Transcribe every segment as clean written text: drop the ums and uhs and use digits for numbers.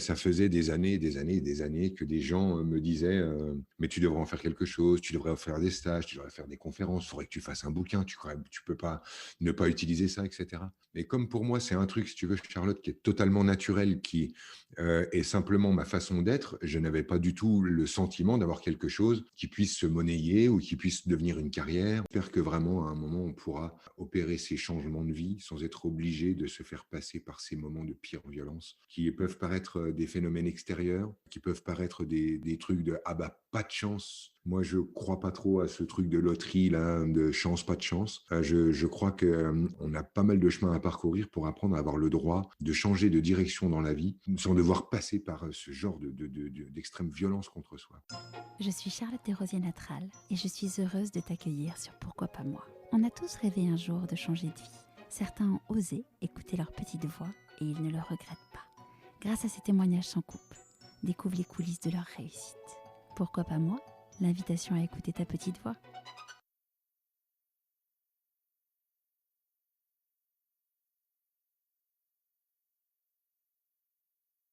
Ça faisait des années, des années, des années que des gens me disaient mais tu devrais en faire quelque chose, tu devrais faire des stages, tu devrais faire des conférences, il faudrait que tu fasses un bouquin, tu peux pas ne pas utiliser ça, etc. Mais comme pour moi, c'est un truc, si tu veux, Charlotte, qui est totalement naturel, qui est simplement ma façon d'être, je n'avais pas du tout le sentiment d'avoir quelque chose qui puisse se monnayer ou qui puisse devenir une carrière. J'espère que vraiment, à un moment, on pourra opérer ces changements de vie sans être obligé de se faire passer par ces moments de pire violence qui peuvent paraître des phénomènes extérieurs, qui peuvent paraître des trucs de ah bah pas de chance. Moi, je crois pas trop à ce truc de loterie là, de chance, pas de chance. Je crois que on a pas mal de chemin à parcourir pour apprendre à avoir le droit de changer de direction dans la vie, sans devoir passer par ce genre d'extrême violence contre soi. Je suis Charlotte Desrosiers-Natral et je suis heureuse de t'accueillir sur Pourquoi pas moi. On a tous rêvé un jour de changer de vie. Certains ont osé écouter leur petite voix et ils ne le regrettent pas. Grâce à ces témoignages sans coupe, découvre les coulisses de leur réussite. Pourquoi pas moi? L'invitation à écouter ta petite voix.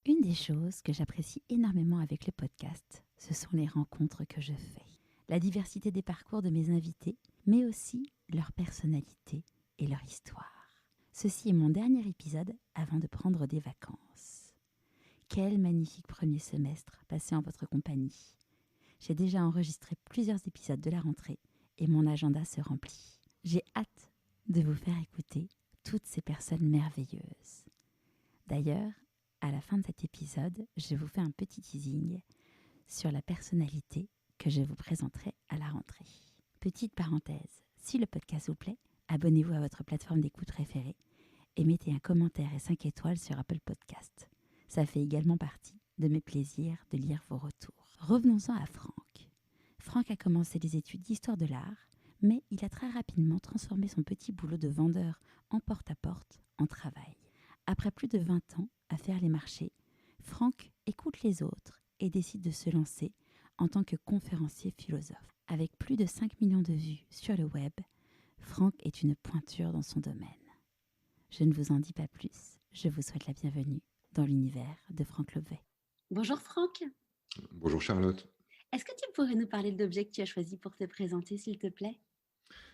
Une des choses que j'apprécie énormément avec le podcast, ce sont les rencontres que je fais. La diversité des parcours de mes invités, mais aussi leur personnalité et leur histoire. Ceci est mon dernier épisode avant de prendre des vacances. Quel magnifique premier semestre passé en votre compagnie. J'ai déjà enregistré plusieurs épisodes de la rentrée et mon agenda se remplit. J'ai hâte de vous faire écouter toutes ces personnes merveilleuses. D'ailleurs, à la fin de cet épisode, je vous fais un petit teasing sur la personnalité que je vous présenterai à la rentrée. Petite parenthèse, si le podcast vous plaît, abonnez-vous à votre plateforme d'écoute préférée et mettez un commentaire et 5 étoiles sur Apple Podcast. Ça fait également partie de mes plaisirs de lire vos retours. Revenons-en à Franck. Franck a commencé des études d'histoire de l'art, mais il a très rapidement transformé son petit boulot de vendeur en porte-à-porte en travail. Après plus de 20 ans à faire les marchés, Franck écoute les autres et décide de se lancer en tant que conférencier philosophe. Avec plus de 5 millions de vues sur le web, Franck est une pointure dans son domaine. Je ne vous en dis pas plus, je vous souhaite la bienvenue dans l'univers de Franck Lobvet. Bonjour Franck. Bonjour Charlotte. Est-ce que tu pourrais nous parler de l'objet que tu as choisi pour te présenter, s'il te plaît ?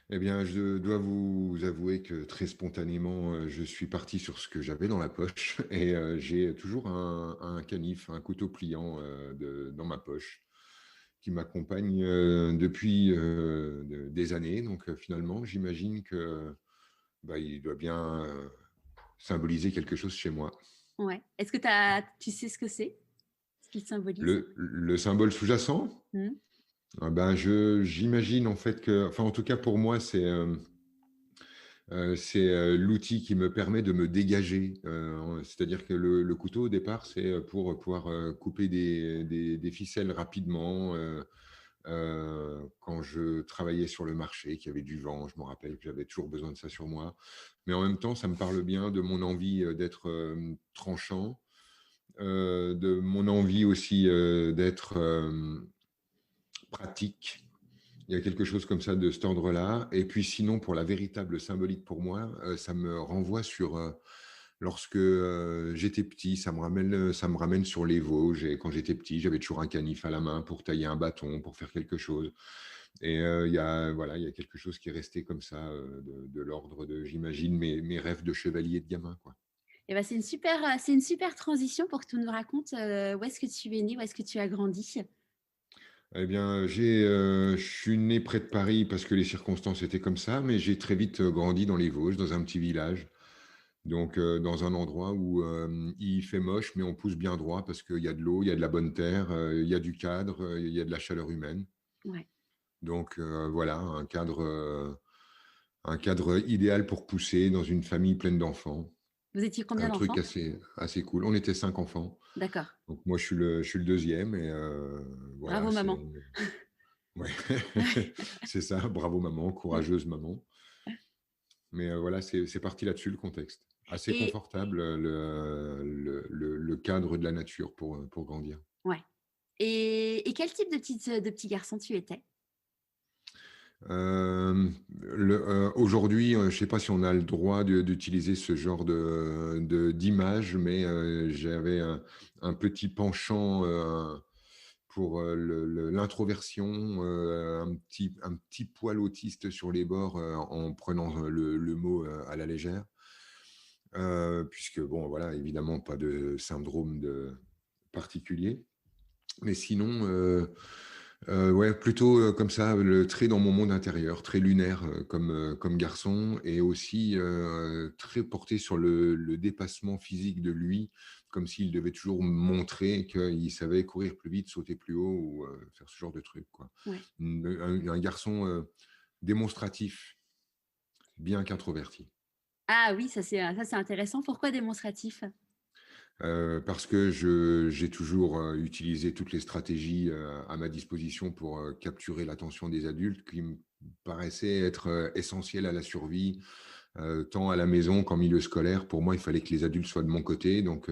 Eh bien, je dois vous avouer que très spontanément, je suis parti sur ce que j'avais dans la poche et j'ai toujours un canif, un couteau pliant dans ma poche qui m'accompagne depuis des années. Donc finalement, j'imagine que il doit bien symboliser quelque chose chez moi. Ouais. Est-ce que tu sais ce que c'est, ce qu'il symbolise ? Le symbole sous-jacent, j'imagine en fait que, enfin en tout cas pour moi, c'est l'outil qui me permet de me dégager. C'est-à-dire que le couteau, au départ, c'est pour pouvoir couper des ficelles rapidement. Quand je travaillais sur le marché, qu'il y avait du vent, je me rappelle que j'avais toujours besoin de ça sur moi. Mais en même temps, ça me parle bien de mon envie d'être tranchant, de mon envie aussi d'être pratique. Il y a quelque chose comme ça de cet ordre-là. Et puis sinon, pour la véritable symbolique pour moi, ça me renvoie sur lorsque j'étais petit, ça me ramène sur les Vosges. Et quand j'étais petit, j'avais toujours un canif à la main pour tailler un bâton, pour faire quelque chose. Et il y a quelque chose qui est resté comme ça, de l'ordre de, j'imagine, mes rêves de chevalier de gamin, quoi. Eh ben, c'est une super transition pour que tu nous racontes où est-ce que tu es né, où est-ce que tu as grandi. Eh bien, je suis né près de Paris parce que les circonstances étaient comme ça, mais j'ai très vite grandi dans les Vosges, dans un petit village. Donc, dans un endroit où il fait moche, mais on pousse bien droit parce qu'il y a de l'eau, il y a de la bonne terre, il y a du cadre, il y a de la chaleur humaine. Ouais. Donc, voilà, un cadre idéal pour pousser dans une famille pleine d'enfants. Vous étiez combien Un d'enfants ? truc assez cool. On était 5 enfants. D'accord. Donc, moi, je suis le deuxième. Et voilà, Bravo maman. Ouais. C'est ça. Bravo, maman. Courageuse, maman. Mais voilà, c'est parti là-dessus, le contexte. Assez Et confortable, le cadre de la nature pour grandir. ouais. Et quel type de petit garçon tu étais ? Aujourd'hui, je ne sais pas si on a le droit d'utiliser ce genre d'image, mais j'avais un petit penchant pour l'introversion, un petit poil autiste sur les bords en prenant le mot à la légère. Puisque, bon, voilà, évidemment, pas de syndrome particulier. Mais sinon, ouais, plutôt comme ça, très dans mon monde intérieur, très lunaire comme garçon, et aussi très porté sur le dépassement physique de lui, comme s'il devait toujours montrer qu'il savait courir plus vite, sauter plus haut ou faire ce genre de truc, quoi. Ouais. Un garçon démonstratif, bien qu'introverti. Ah oui, ça c'est intéressant. Pourquoi démonstratif? Parce que j'ai toujours utilisé toutes les stratégies à ma disposition pour capturer l'attention des adultes qui me paraissaient être essentielles à la survie, tant à la maison qu'en milieu scolaire. Pour moi, il fallait que les adultes soient de mon côté. Donc,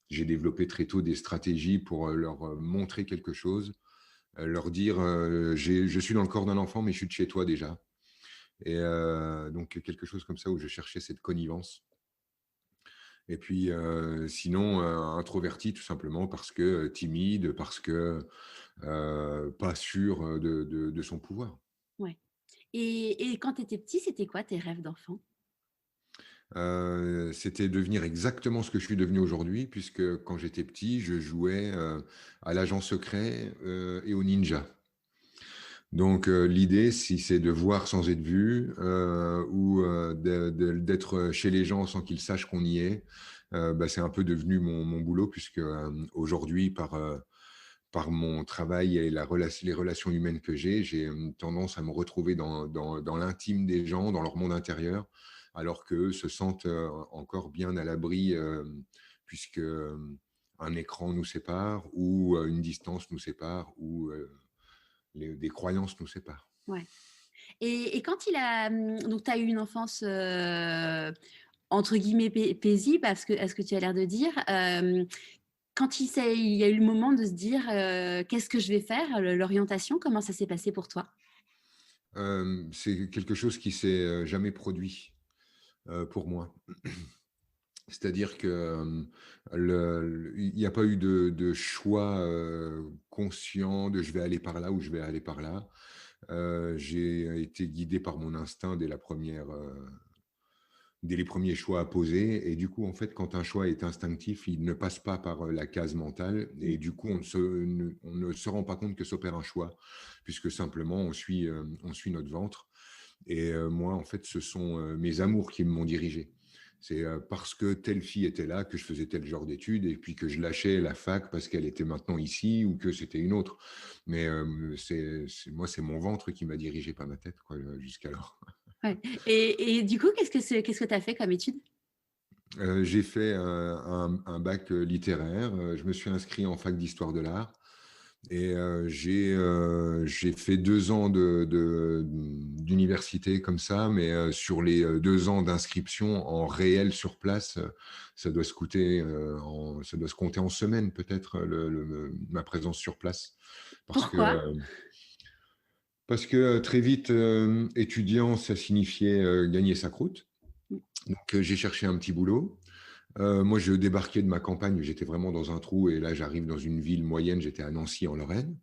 j'ai développé très tôt des stratégies pour leur montrer quelque chose, leur dire je suis dans le corps d'un enfant, mais je suis de chez toi déjà. Et donc, quelque chose comme ça où je cherchais cette connivence. Et puis, sinon, introverti tout simplement parce que timide, parce que pas sûr de son pouvoir. Ouais. Et quand tu étais petit, c'était quoi tes rêves d'enfant? C'était devenir exactement ce que je suis devenu aujourd'hui, puisque quand j'étais petit, je jouais à l'agent secret et au ninja. Donc, l'idée, si c'est de voir sans être vu ou d'être chez les gens sans qu'ils sachent qu'on y est, bah, c'est un peu devenu mon boulot, puisque aujourd'hui, par mon travail et les relations humaines que j'ai tendance à me retrouver dans l'intime des gens, dans leur monde intérieur, alors qu'eux se sentent encore bien à l'abri, puisque un écran nous sépare, ou une distance nous sépare, ou des croyances nous séparent. Ouais. Et quand donc tu as eu une enfance entre guillemets paisible, à ce que tu as l'air de dire. Quand il y a eu le moment de se dire qu'est-ce que je vais faire, l'orientation, comment ça s'est passé pour toi? C'est quelque chose qui s'est jamais produit pour moi. C'est-à-dire que il n'y a pas eu de choix conscient de je vais aller par là ou je vais aller par là. J'ai été guidé par mon instinct dès les premiers choix à poser. Et du coup, en fait, quand un choix est instinctif, il ne passe pas par la case mentale. Mm. Et du coup, on ne se rend pas compte que s'opère un choix, puisque simplement on suit notre ventre. Et moi, en fait, ce sont mes amours qui m'ont dirigé. C'est parce que telle fille était là que je faisais tel genre d'études, et puis que je lâchais la fac parce qu'elle était maintenant ici ou que c'était une autre. Mais moi, c'est mon ventre qui m'a dirigé, pas ma tête, quoi, jusqu'alors. Ouais. Et du coup, qu'est-ce que tu as fait comme étude? J'ai fait un bac littéraire. Je me suis inscrit en fac d'histoire de l'art. Et j'ai fait 2 ans d'université comme ça, mais sur les 2 ans d'inscription en réel sur place, ça doit ça doit se compter en semaines peut-être, ma présence sur place. Parce que, Pourquoi? très vite, étudiant, ça signifiait gagner sa croûte. Mm. Donc j'ai cherché un petit boulot. Moi, je débarquais de ma campagne, j'étais vraiment dans un trou, et là, j'arrive dans une ville moyenne, j'étais à Nancy, en Lorraine.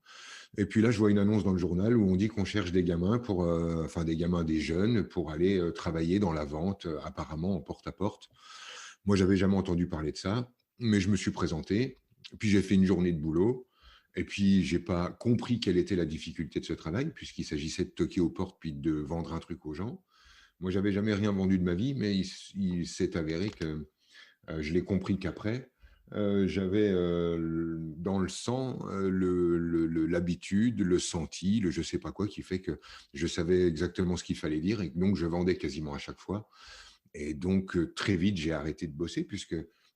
Et puis là, je vois une annonce dans le journal où on dit qu'on cherche des gamins enfin des gamins, des jeunes, pour aller travailler dans la vente, apparemment en porte-à-porte. Moi, j'avais jamais entendu parler de ça, mais je me suis présenté. Puis j'ai fait une journée de boulot. Et puis, j'ai pas compris quelle était la difficulté de ce travail, puisqu'il s'agissait de toquer aux portes puis de vendre un truc aux gens. Moi, j'avais jamais rien vendu de ma vie, mais il s'est avéré que je l'ai compris qu'après. J'avais dans le sang l'habitude, le senti, le je sais pas quoi, qui fait que je savais exactement ce qu'il fallait dire, et donc je vendais quasiment à chaque fois. Et donc très vite, j'ai arrêté de bosser,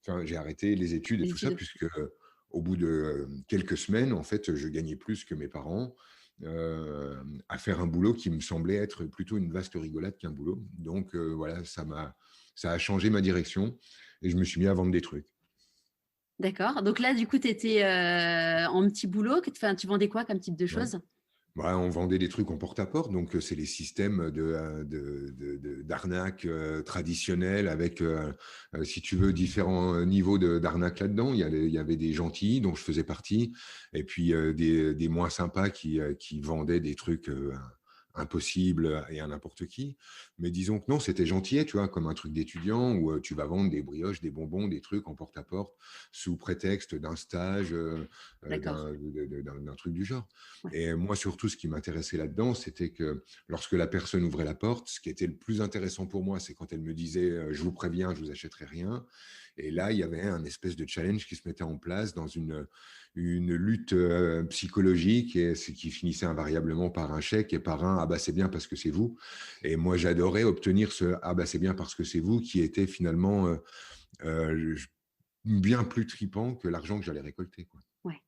enfin, j'ai arrêté les études et Les tout ça, études. puisque au bout de quelques semaines, en fait, je gagnais plus que mes parents à faire un boulot qui me semblait être plutôt une vaste rigolade qu'un boulot. Donc voilà, ça a changé ma direction, et je me suis mis à vendre des trucs. D'accord. Donc là, du coup, tu étais en petit boulot. Enfin, tu vendais quoi comme type de Ouais. choses? Ouais, on vendait des trucs en porte-à-porte, donc c'est les systèmes d'arnaque traditionnels avec, si tu veux, différents niveaux d'arnaque là-dedans. Il y avait des gentils dont je faisais partie, et puis des moins sympas qui vendaient des trucs impossibles et à n'importe qui. Mais disons que non, c'était gentil, tu vois, comme un truc d'étudiant où tu vas vendre des brioches, des bonbons, des trucs en porte-à-porte sous prétexte d'un stage, D'accord. d'un truc du genre. Ouais. Et moi, surtout, ce qui m'intéressait là-dedans, c'était que lorsque la personne ouvrait la porte, ce qui était le plus intéressant pour moi, c'est quand elle me disait je vous préviens, je vous achèterai rien. Et là, il y avait un espèce de challenge qui se mettait en place dans une lutte psychologique et qui finissait invariablement par un chèque et par un ah bah c'est bien parce que c'est vous. Et moi, j'adorais obtenir ce ah bah c'est bien parce que c'est vous qui était finalement euh, bien plus tripant que l'argent que j'allais récolter, quoi. Ouais.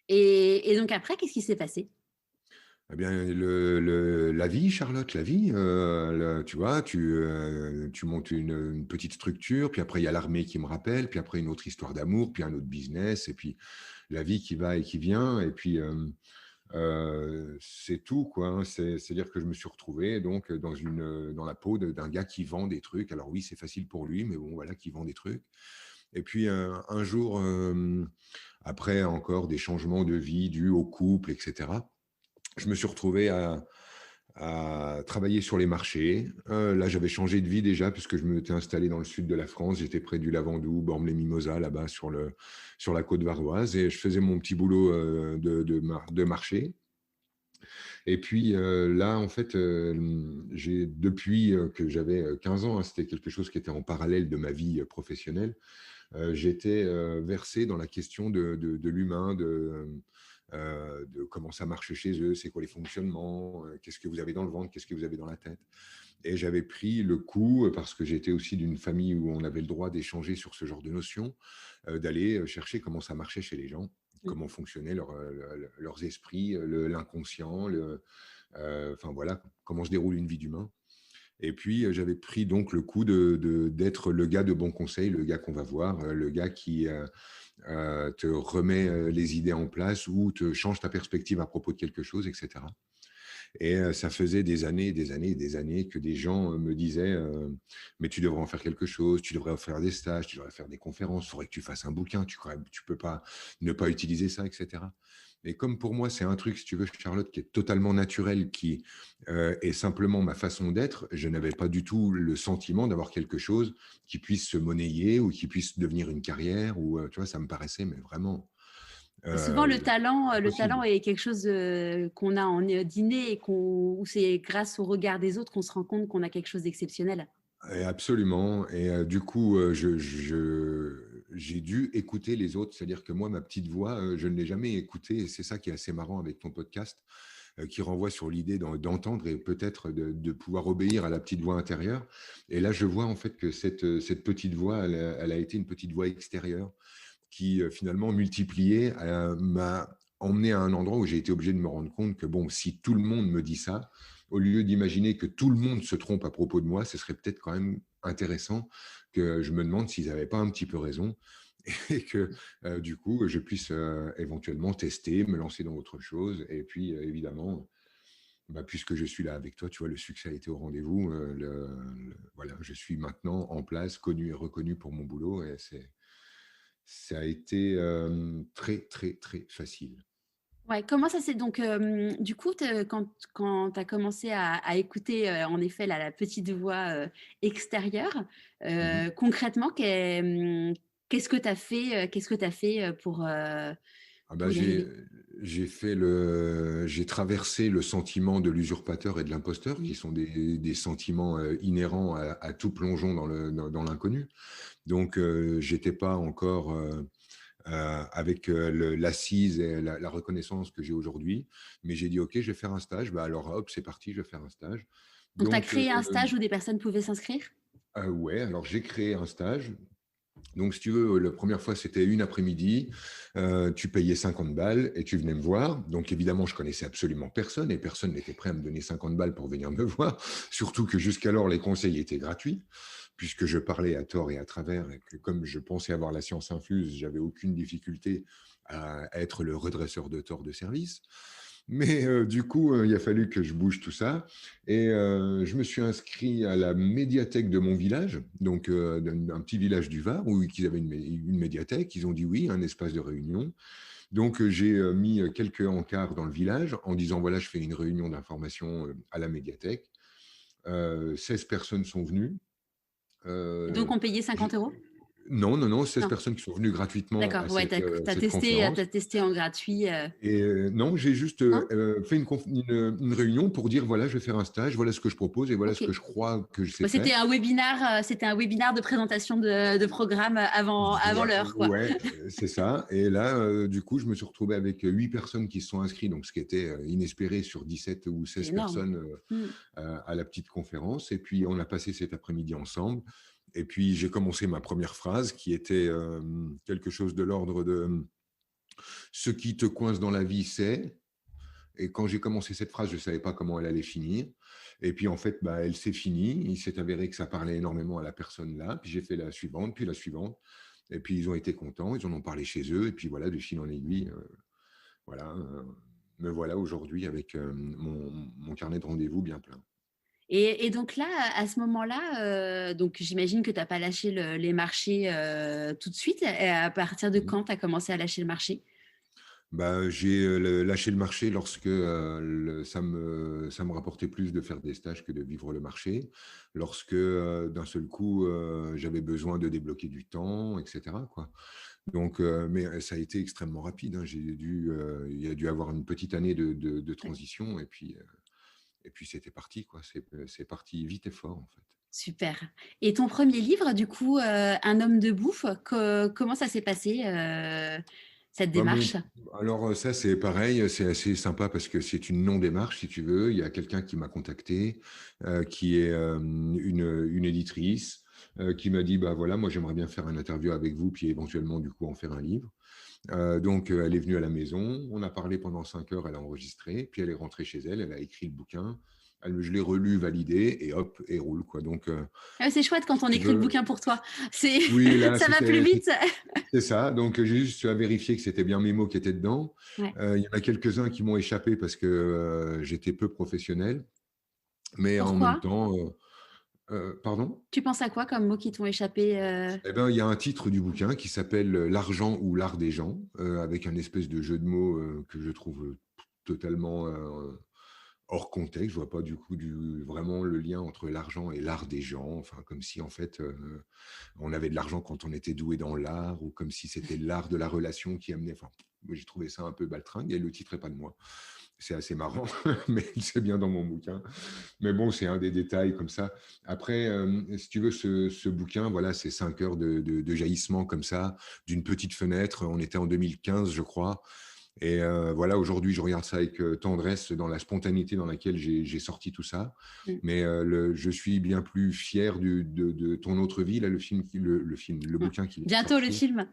Et donc après, qu'est-ce qui s'est passé? Eh bien, la vie, Charlotte, la vie, tu vois, tu montes une petite structure, puis après, il y a l'armée qui me rappelle, puis après, une autre histoire d'amour, puis un autre business, et puis la vie qui va et qui vient, et puis c'est tout, quoi, hein. C'est-à-dire que je me suis retrouvé donc dans la peau d'un gars qui vend des trucs. Alors oui, c'est facile pour lui, mais bon, voilà, qui vend des trucs. Et puis un jour, après encore des changements de vie dus au couple, etc., je me suis retrouvé à travailler sur les marchés. Là, j'avais changé de vie déjà, puisque je m'étais installé dans le sud de la France. J'étais près du Lavandou, Bormes-les-Mimosas, là-bas, sur la côte varoise. Et je faisais mon petit boulot de marché. Et puis là, en fait, depuis que j'avais 15 ans, hein, c'était quelque chose qui était en parallèle de ma vie professionnelle, j'étais versé dans la question de l'humain, de comment ça marche chez eux, c'est quoi les fonctionnements, qu'est-ce que vous avez dans le ventre, qu'est-ce que vous avez dans la tête. Et j'avais pris le coup, parce que j'étais aussi d'une famille où on avait le droit d'échanger sur ce genre de notions, d'aller chercher comment ça marchait chez les gens, Mmh. comment fonctionnaient leurs esprits, l'inconscient, enfin voilà, comment se déroule une vie d'humain. Et puis, j'avais pris donc le coup d'être le gars de bon conseil, le gars qu'on va voir, le gars qui te remet les idées en place ou te change ta perspective à propos de quelque chose, etc. Et ça faisait des années, des années, des années que des gens me disaient mais tu devrais en faire quelque chose, tu devrais faire des stages, tu devrais faire des conférences, il faudrait que tu fasses un bouquin, tu peux pas ne pas utiliser ça, etc. Et comme pour moi, c'est un truc, si tu veux, Charlotte, qui est totalement naturel, qui est simplement ma façon d'être, je n'avais pas du tout le sentiment d'avoir quelque chose qui puisse se monnayer ou qui puisse devenir une carrière. Ou tu vois, ça me paraissait mais vraiment Souvent, le talent impossible. est quelque chose qu'on a en dîner et où c'est grâce au regard des autres qu'on se rend compte qu'on a quelque chose d'exceptionnel. Et absolument. Et du coup, j'ai dû écouter les autres. C'est-à-dire que moi, ma petite voix, je ne l'ai jamais écoutée. Et c'est ça qui est assez marrant avec ton podcast, qui renvoie sur l'idée d'entendre et peut-être de pouvoir obéir à la petite voix intérieure. Et là, je vois en fait que cette petite voix, elle a été une petite voix extérieure qui finalement multipliée m'a emmené à un endroit où j'ai été obligé de me rendre compte que bon, si tout le monde me dit ça, au lieu d'imaginer que tout le monde se trompe à propos de moi, ce serait peut-être quand même intéressant que je me demande s'ils n'avaient pas un petit peu raison et que du coup, je puisse éventuellement tester, me lancer dans autre chose. Et puis, évidemment, bah, puisque je suis là avec toi, tu vois, le succès a été au rendez-vous. Voilà, je suis maintenant en place, connu et reconnu pour mon boulot. Et ça a été très, très, très facile. Ouais, comment ça s'est donc du coup quand tu as commencé à écouter en effet la petite voix extérieure, Mhm. concrètement qu'est-ce que tu as fait Ah bah, pour y arriver? j'ai traversé le sentiment de l'usurpateur et de l'imposteur, qui Mmh. sont des sentiments inhérents à tout plongeon dans l'inconnu. Donc, j'étais pas encore avec l'assise et la reconnaissance que j'ai aujourd'hui, mais j'ai dit ok, je vais faire un stage. Bah alors hop, c'est parti, je vais faire un stage. Donc tu as Donc créé un stage où des personnes pouvaient s'inscrire? ouais, alors j'ai créé un stage. Donc, si tu veux, la première fois, c'était une après-midi. Tu payais 50 balles et tu venais me voir. Donc, évidemment, je connaissais absolument personne et personne n'était prêt à me donner 50 balles pour venir me voir. Surtout que jusqu'alors, les conseils étaient gratuits, puisque je parlais à tort et à travers. Et que comme je pensais avoir la science infuse, j'avais aucune difficulté à être le redresseur de tort de service. Mais du coup, il a fallu que je bouge tout ça. Et je me suis inscrit à la médiathèque de mon village, donc d'un petit village du Var, où ils avaient une médiathèque. Ils ont dit oui, un espace de réunion. Donc j'ai mis quelques encarts dans le village en disant, voilà, je fais une réunion d'information à la médiathèque. 16 personnes sont venues. Donc, Euh, on payait j'ai- 50 euros? non, non, non, 16 Non. personnes qui sont venues gratuitement D'accord. à Ouais, cette conférence. t'as testé en gratuit. Et non, j'ai juste Non? fait une réunion pour dire, voilà, je vais faire un stage, voilà ce que je propose et voilà ce Ok. que je crois que je sais Bon, faire. c'était un webinaire de présentation de programme avant l'heure, quoi. Ouais, c'est ça. Et là, du coup, je me suis retrouvé avec 8 personnes qui se sont inscrites, donc ce qui était inespéré sur 17 ou C'est 16 énorme. personnes Mm. à la petite conférence. Et puis, on a passé cet après-midi ensemble. Et puis, j'ai commencé ma première phrase qui était quelque chose de l'ordre de ce qui te coince dans la vie, c'est. Et quand j'ai commencé cette phrase, je ne savais pas comment elle allait finir. Et puis, en fait, bah, elle s'est finie. Il s'est avéré que ça parlait énormément à la personne là. Puis, j'ai fait la suivante, puis la suivante. Et puis, ils ont été contents. Ils en ont parlé chez eux. Et puis, voilà, de fil en aiguille, voilà, me voilà aujourd'hui avec mon carnet de rendez-vous bien plein. Et donc là, à ce moment-là, donc j'imagine que tu n'as pas lâché les marchés tout de suite. Et à partir de Mhm. quand tu as commencé à lâcher le marché? Bah, j'ai lâché le marché lorsque ça me rapportait plus de faire des stages que de vivre le marché. Lorsque d'un seul coup, j'avais besoin de débloquer du temps, etc., quoi. Donc, mais ça a été extrêmement rapide, hein. Il y a dû avoir une petite année de Ouais. transition et puis c'était parti, quoi. C'est parti vite et fort, en fait. Super. Et ton premier livre, du coup, Un homme de bouffe, comment ça s'est passé, cette Bah, démarche? alors ça c'est pareil, c'est assez sympa parce que c'est une non-démarche si tu veux. Il y a quelqu'un qui m'a contacté, qui est une éditrice, qui m'a dit bah voilà moi j'aimerais bien faire un interview avec vous puis éventuellement du coup en faire un livre. Donc elle est venue à la maison, on a parlé pendant 5 heures, elle a enregistré, puis elle est rentrée chez elle, elle a écrit le bouquin, je l'ai relu, validé et hop et roule quoi. Donc Ah, c'est chouette si quand on tu écrit le veux, bouquin pour toi. C'est, oui là ça va plus vite. c'est ça, donc j'ai juste à vérifier que c'était bien mes mots qui étaient dedans. Ouais. Il y en a quelques-uns qui m'ont échappé parce que j'étais peu professionnel, mais en même Pourquoi? temps, pardon? Tu penses à quoi comme mots qui t'ont échappé? Eh ben, il y a un titre du bouquin qui s'appelle L'argent ou l'art des gens, avec un espèce de jeu de mots que je trouve totalement hors contexte. Je vois pas du coup vraiment le lien entre l'argent et l'art des gens. Enfin, comme si en fait on avait de l'argent quand on était doué dans l'art, ou comme si c'était l'art de la relation qui amenait. Enfin, j'ai trouvé ça un peu baltringue et le titre est pas de moi. C'est assez marrant, mais c'est bien dans mon bouquin. Mais bon, c'est un des détails comme ça. Après, si tu veux, ce bouquin, voilà, c'est 5 heures de jaillissement comme ça, d'une petite fenêtre. On était en 2015, je crois. Et voilà, aujourd'hui, je regarde ça avec tendresse dans la spontanéité dans laquelle j'ai sorti tout ça. Mm. Mais je suis bien plus fier de ton autre vie, là, le Mm. bouquin qui vient de Bientôt le sortir. film.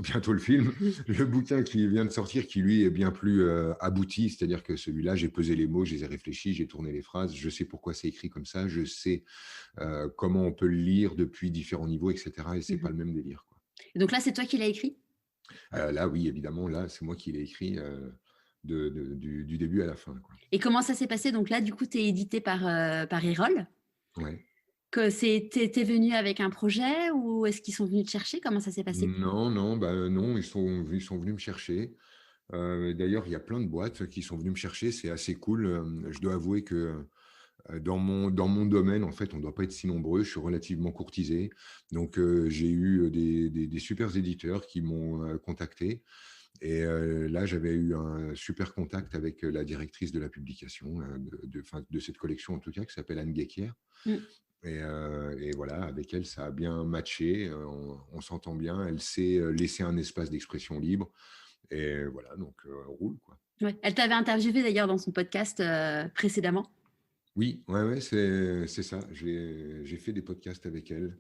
Bientôt le film. Le bouquin qui vient de sortir, qui lui est bien plus abouti, c'est-à-dire que celui-là, j'ai pesé les mots, je les ai réfléchis, j'ai tourné les phrases, je sais pourquoi c'est écrit comme ça, je sais comment on peut le lire depuis différents niveaux, etc. Et c'est pas Mhm. le même délire, quoi. Et donc là, c'est toi qui l'as écrit? Là, oui, évidemment, là, c'est moi qui l'ai écrit du début à la fin, quoi. Et comment ça s'est passé? Donc là, du coup, tu es édité par Erol. Ouais. Que t'es venu avec un projet ou est-ce qu'ils sont venus te chercher? Comment ça s'est passé? Non, non, bah non, ils sont venus me chercher. D'ailleurs, il y a plein de boîtes qui sont venues me chercher, c'est assez cool. Je dois avouer que dans mon domaine, en fait, on ne doit pas être si nombreux. Je suis relativement courtisé. Donc, j'ai eu des super éditeurs qui m'ont contacté. Et là, j'avais eu un super contact avec la directrice de la publication, enfin, de cette collection, en tout cas, qui s'appelle Anne Guéquière. Mm. Et voilà, avec elle, ça a bien matché. On s'entend bien. Elle sait laisser un espace d'expression libre. Et voilà, donc on roule, quoi. Ouais. Elle t'avait interviewé d'ailleurs dans son podcast précédemment. Oui, ouais, ouais, c'est ça. J'ai fait des podcasts avec elle.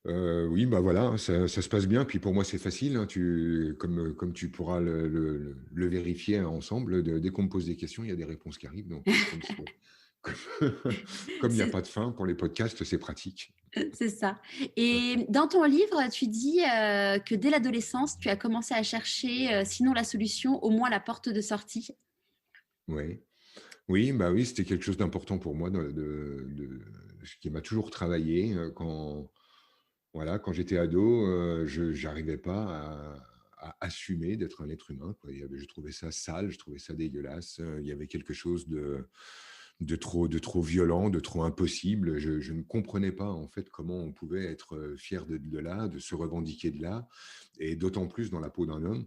Oui, bah voilà, hein, ça se passe bien. Puis pour moi, c'est facile, hein, comme tu pourras le vérifier ensemble, dès qu'on me pose des questions, il y a des réponses qui arrivent. Donc, comme il n'y a C'est pas de fin pour les podcasts, c'est pratique. c'est ça. Et dans ton livre, tu dis que dès l'adolescence, tu as commencé à chercher, sinon la solution, au moins la porte de sortie. Ouais. Oui, bah oui, c'était quelque chose d'important pour moi ce qui m'a toujours travaillé, quand voilà, quand j'étais ado, je j'arrivais pas à assumer d'être un être humain, quoi. Je trouvais ça sale, je trouvais ça dégueulasse, il y avait quelque chose de trop violent, de trop impossible. Je ne comprenais pas, en fait, comment on pouvait être, fier de là, de se revendiquer de là, et d'autant plus dans la peau d'un homme,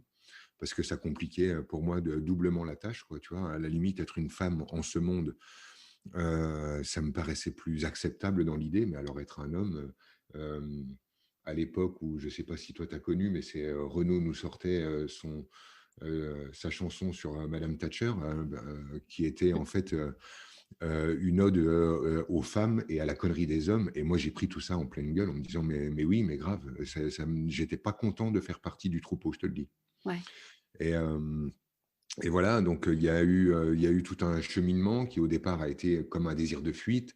parce que ça compliquait, pour moi, doublement la tâche, quoi, tu vois? À la limite, être une femme en ce monde, ça me paraissait plus acceptable dans l'idée, mais alors être un homme, à l'époque où je ne sais pas si toi tu as connu, mais c'est, Renaud nous sortait, sa chanson sur, Madame Thatcher, qui était en fait, une ode, aux femmes et à la connerie des hommes, et moi j'ai pris tout ça en pleine gueule en me disant: «Mais oui, mais grave, j'étais pas content de faire partie du troupeau, je te le dis». Ouais. Et voilà, donc il y a eu tout un cheminement qui au départ a été comme un désir de fuite,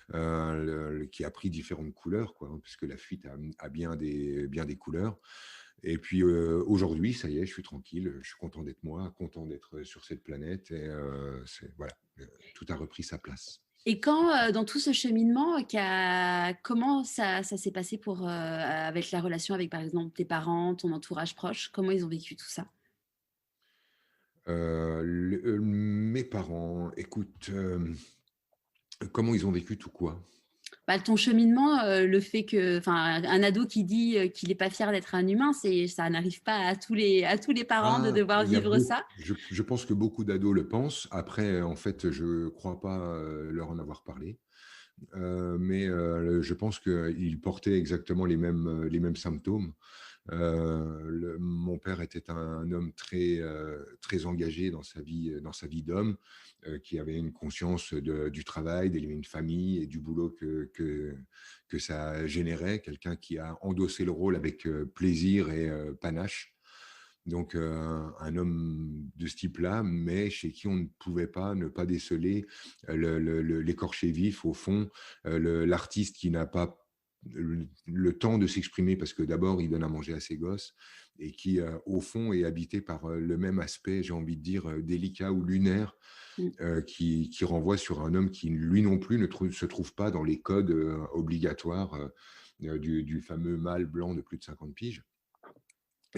qui a pris différentes couleurs, quoi, hein, puisque la fuite a bien des couleurs. Et puis, aujourd'hui, ça y est, je suis tranquille, je suis content d'être moi, content d'être sur cette planète, et voilà, tout a repris sa place. Et quand, dans tout ce cheminement, comment ça s'est passé avec la relation avec, par exemple, tes parents, ton entourage proche? Comment ils ont vécu tout ça? Mes parents, écoute, comment ils ont vécu tout quoi? Bah, ton cheminement, le fait que enfin, un ado qui dit, qu'il est pas fier d'être un humain, ça n'arrive pas à tous les parents de Ah, devoir il y a vivre beau ça. je pense que beaucoup d'ados le pensent. Après, en fait, je crois pas, leur en avoir parlé. Mais je pense qu'ils portaient exactement les mêmes symptômes. Mon père était un homme très, très engagé dans sa vie d'homme, qui avait une conscience du travail, d'élever une famille et du boulot que ça générait. Quelqu'un qui a endossé le rôle avec, plaisir et panache. Donc, un homme de ce type-là, mais chez qui on ne pouvait pas ne pas déceler, l'écorché vif au fond, l'artiste qui n'a pas le temps de s'exprimer parce que d'abord il donne à manger à ses gosses, et qui, au fond, est habité par, le même aspect, j'ai envie de dire, délicat ou lunaire, Mmh. qui renvoie sur un homme qui, lui non plus, ne se trouve pas dans les codes, obligatoires, du fameux mâle blanc de plus de 50 piges.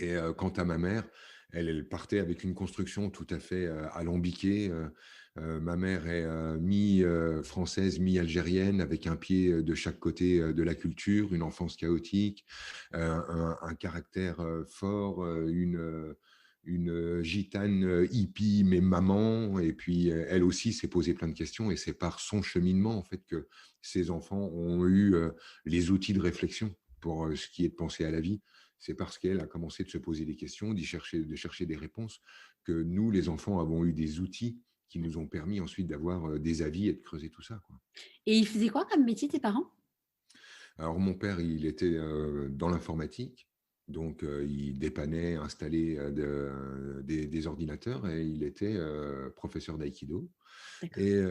Et quant à ma mère, elle partait avec une construction tout à fait, alambiquée. Ma mère est, française, mi-algérienne, avec un pied, de chaque côté, de la culture, une enfance chaotique, un caractère, fort, une gitane, hippie, mais maman. Et puis, elle aussi s'est posé plein de questions, et c'est par son cheminement, en fait, que ses enfants ont eu, les outils de réflexion pour, ce qui est de penser à la vie. C'est parce qu'elle a commencé de se poser des questions, de chercher des réponses, que nous, les enfants, avons eu des outils qui nous ont permis ensuite d'avoir, des avis et de creuser tout ça, quoi. Et ils faisaient quoi comme métier, tes parents? Alors mon père, il était, dans l'informatique, donc il dépannait, installait, des ordinateurs, et il était, professeur d'aïkido. D'accord. Et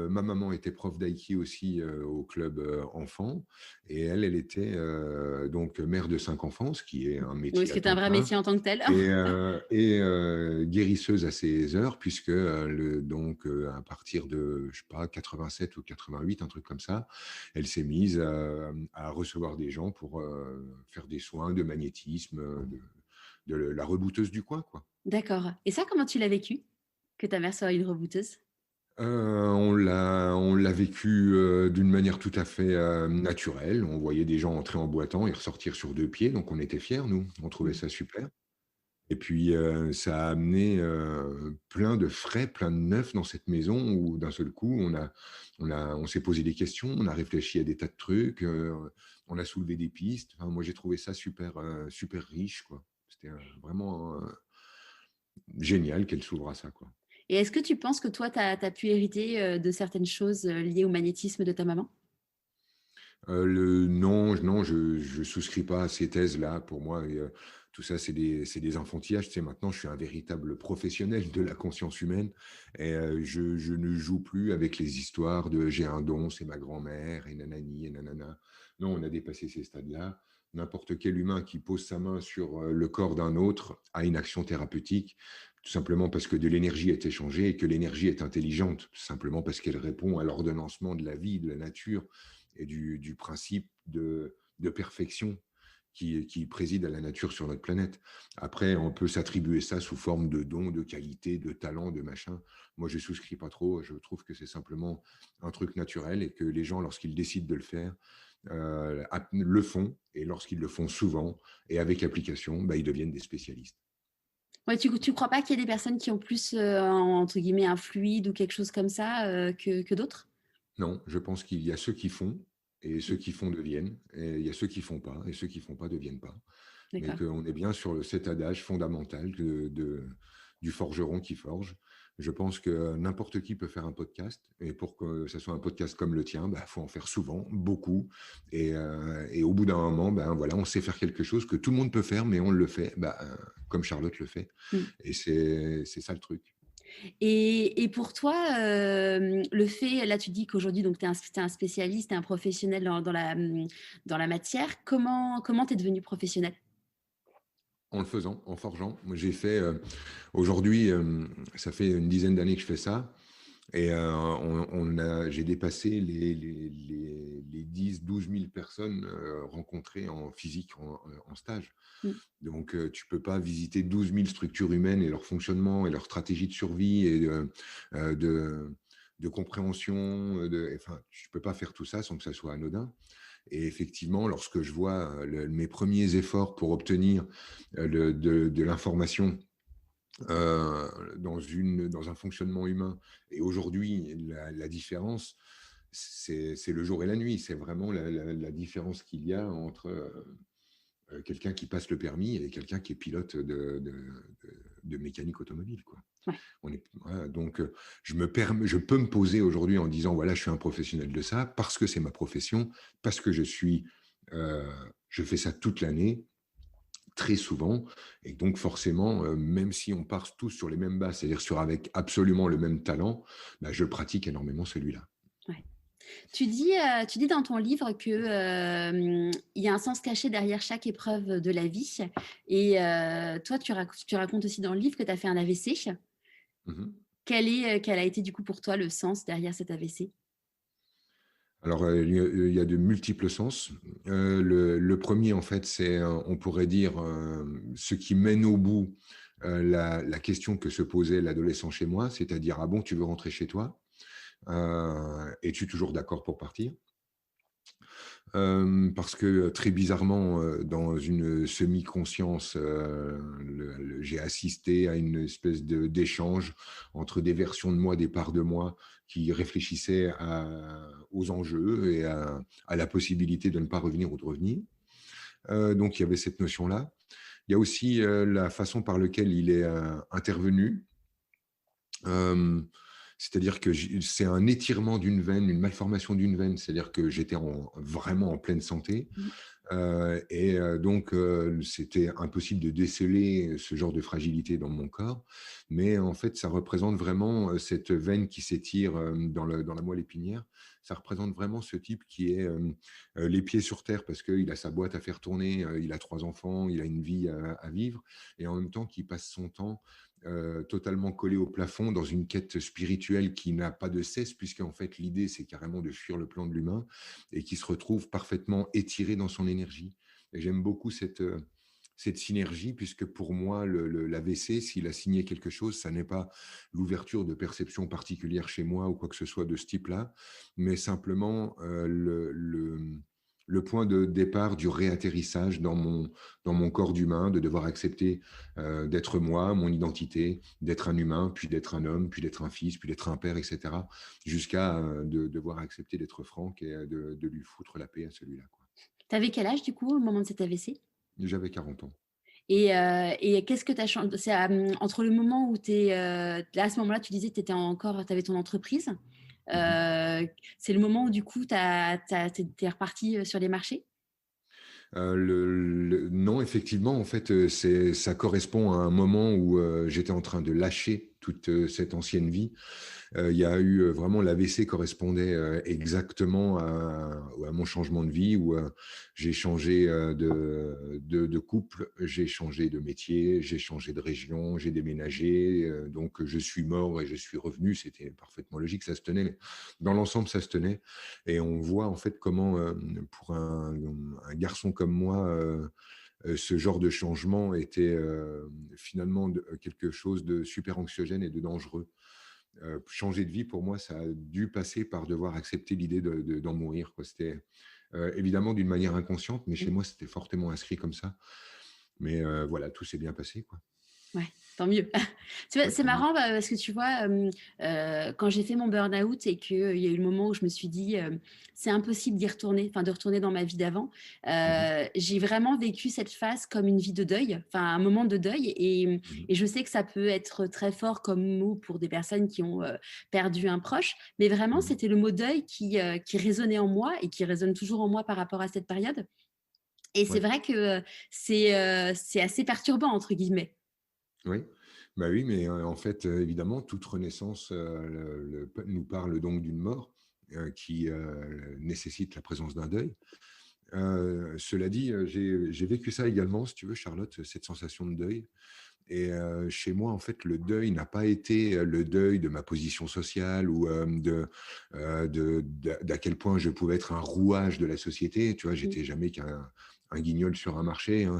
ma maman était prof d'aïki aussi, au club, enfant, et elle était, donc mère de 5 enfants, ce qui est un Oui, métier ce à qui est un temps vrai plein. métier en tant que tel. Et guérisseuse à ses heures, puisque, donc, à partir de, je sais pas, 87 ou 88, un truc comme ça, elle s'est mise, à recevoir des gens pour, faire des soins de magnétisme, de la rebouteuse du coin, quoi. D'accord. Et ça, comment tu l'as vécu? Que ta mère soit une rebouteuse? On l'a vécu, d'une manière tout à fait, naturelle. On voyait des gens entrer en boitant et ressortir sur 2 pieds, donc on était fiers, nous. On trouvait Mmh. ça super. Et puis, ça a amené, plein de frais, plein de neufs dans cette maison, où d'un seul coup, on s'est posé des questions, on a réfléchi à des tas de trucs, on a soulevé des pistes. Enfin, moi, j'ai trouvé ça super, super riche, quoi. C'était, vraiment, génial qu'elle s'ouvre à ça, quoi. Et est-ce que tu penses que toi, tu as pu hériter, de certaines choses, liées au magnétisme de ta maman? Non, non, je souscris pas à ces thèses-là. Pour moi, tout ça, c'est des enfantillages. Tu sais, maintenant, je suis un véritable professionnel de la conscience humaine, et je ne joue plus avec les histoires de «j'ai un don, c'est ma grand-mère» et nanani et nanana. Non, on a dépassé ces stades-là. n'importe quel humain qui pose sa main sur le corps d'un autre a une action thérapeutique, tout simplement parce que de l'énergie est échangée et que l'énergie est intelligente, tout simplement parce qu'elle répond à l'ordonnancement de la vie, de la nature et du principe de perfection qui préside à la nature sur notre planète. Après, on peut s'attribuer ça sous forme de dons, de qualités, de talents, de machin. Moi, je ne souscris pas trop. Je trouve que c'est simplement un truc naturel et que les gens, lorsqu'ils décident de le faire, le font. Et lorsqu'ils le font souvent et avec application, bah, ils deviennent des spécialistes. Ouais, tu ne crois pas qu'il y ait des personnes qui ont plus, entre guillemets, un fluide ou quelque chose comme ça que d'autres? Non, je pense qu'il y a ceux qui font et ceux qui font deviennent. Et il y a ceux qui font pas et ceux qui font pas deviennent pas. Mais D'accord. qu'on est bien sur cet adage fondamental du forgeron qui forge. Je pense que n'importe qui peut faire un podcast, et pour que ce soit un podcast comme le tien, bah, faut en faire souvent, beaucoup, et au bout d'un moment, ben voilà, on sait faire quelque chose que tout le monde peut faire, mais on le fait, bah, comme Charlotte le fait, Mm. et c'est ça le truc. Et pour toi, le fait, là tu dis qu'aujourd'hui, donc tu es un spécialiste, tu es un professionnel dans la matière. Comment tu es devenu professionnel? En le faisant, en forgeant. Moi, j'ai fait aujourd'hui, ça fait une dizaine d'années que je fais ça. Et j'ai dépassé les 10-12 000 personnes rencontrées en physique, en stage. Mm. Donc, tu ne peux pas visiter 12 000 structures humaines et leur fonctionnement et leur stratégie de survie et de compréhension. Enfin, tu ne peux pas faire tout ça sans que ça soit anodin. Et effectivement, lorsque je vois mes premiers efforts pour obtenir de l'information dans un fonctionnement humain. Et aujourd'hui, la différence, c'est le jour et la nuit. C'est vraiment la différence qu'il y a entre quelqu'un qui passe le permis et quelqu'un qui est pilote de mécanique automobile, quoi. Ouais. Voilà, donc, je peux me poser aujourd'hui en disant, voilà, je suis un professionnel de ça parce que c'est ma profession, parce que je fais ça toute l'année, très souvent. Et donc, forcément, même si on part tous sur les mêmes bases, c'est-à-dire avec absolument le même talent, bah, je pratique énormément celui-là. Ouais. Tu dis dans ton livre que il y a un sens caché derrière chaque épreuve de la vie. Et toi, tu racontes aussi dans le livre que tu as fait un AVC. Mhm. Quel a été du coup pour toi le sens derrière cet AVC? Alors, il y a de multiples sens. Le premier, en fait, c'est, on pourrait dire, ce qui mène au bout la question que se posait l'adolescent chez moi, c'est-à-dire, ah bon, tu veux rentrer chez toi? Es-tu toujours d'accord pour partir? Parce que très bizarrement, dans une semi-conscience, j'ai assisté à une espèce d'échange entre des versions de moi, des parts de moi qui réfléchissaient aux enjeux et à la possibilité de ne pas revenir ou de revenir. Donc il y avait cette notion-là. Il y a aussi la façon par laquelle il est intervenu. C'est-à-dire que c'est un étirement d'une veine, une malformation d'une veine, c'est-à-dire que j'étais vraiment en pleine santé. Mmh. Donc, c'était impossible de déceler ce genre de fragilité dans mon corps. Mais en fait, ça représente vraiment cette veine qui s'étire dans la moelle épinière. Ça représente vraiment ce type qui est les pieds sur terre parce qu'il a sa boîte à faire tourner, il a 3 enfants, il a une vie à vivre, et en même temps qui passe son temps totalement collé au plafond dans une quête spirituelle qui n'a pas de cesse, puisqu'en fait l'idée c'est carrément de fuir le plan de l'humain, et qui se retrouve parfaitement étiré dans son énergie. Et j'aime beaucoup cette synergie, puisque pour moi l'AVC, s'il a signé quelque chose, ça n'est pas l'ouverture de perception particulière chez moi ou quoi que ce soit de ce type-là, mais simplement le point de départ du réatterrissage dans mon corps d'humain, de devoir accepter d'être moi, mon identité, d'être un humain, puis d'être un homme, puis d'être un fils, puis d'être un père, etc., jusqu'à de devoir accepter d'être Franck et de lui foutre la paix à celui-là, quoi. Tu avais quel âge du coup au moment de cet AVC? J'avais 40 ans. Et qu'est-ce que tu as changé? C'est entre le moment où tu es là, à ce moment-là, tu disais que tu avais ton entreprise. Mhm. C'est le moment où du coup, tu es reparti sur les marchés? Non, effectivement, en fait, ça correspond à un moment où j'étais en train de lâcher toute cette ancienne vie. Il y a eu vraiment l'AVC correspondait exactement à mon changement de vie où j'ai changé de couple, j'ai changé de métier, j'ai changé de région, j'ai déménagé. Donc, je suis mort et je suis revenu. C'était parfaitement logique, ça se tenait. Mais dans l'ensemble, ça se tenait. Et on voit en fait comment, pour un garçon comme moi, ce genre de changement était finalement quelque chose de super anxiogène et de dangereux. Changer de vie, pour moi, ça a dû passer par devoir accepter l'idée d'en mourir, quoi. C'était évidemment d'une manière inconsciente, mais chez moi, c'était fortement inscrit comme ça. Mais voilà, tout s'est bien passé, quoi. Ouais, tant mieux. Tu vois, Ouais, c'est tant mieux. marrant parce que tu vois, quand j'ai fait mon burn-out et qu'il y a eu le moment où je me suis dit, c'est impossible d'y retourner, enfin de retourner dans ma vie d'avant, Mhm, j'ai vraiment vécu cette phase comme une vie de deuil, enfin un moment de deuil. mhm, Et je sais que ça peut être très fort comme mot pour des personnes qui ont perdu un proche, mais vraiment, mhm. c'était le mot deuil qui résonnait en moi et qui résonne toujours en moi par rapport à cette période. Et c'est Ouais, vrai que c'est assez perturbant, entre guillemets. oui. Bah oui, mais en fait, évidemment, toute renaissance nous parle donc d'une mort qui nécessite la présence d'un deuil. Cela dit, j'ai vécu ça également, si tu veux, Charlotte, cette sensation de deuil. Et chez moi, en fait, le deuil n'a pas été le deuil de ma position sociale ou d'à quel point je pouvais être un rouage de la société. Tu vois, Mm. j'étais jamais qu'un guignol sur un marché, hein.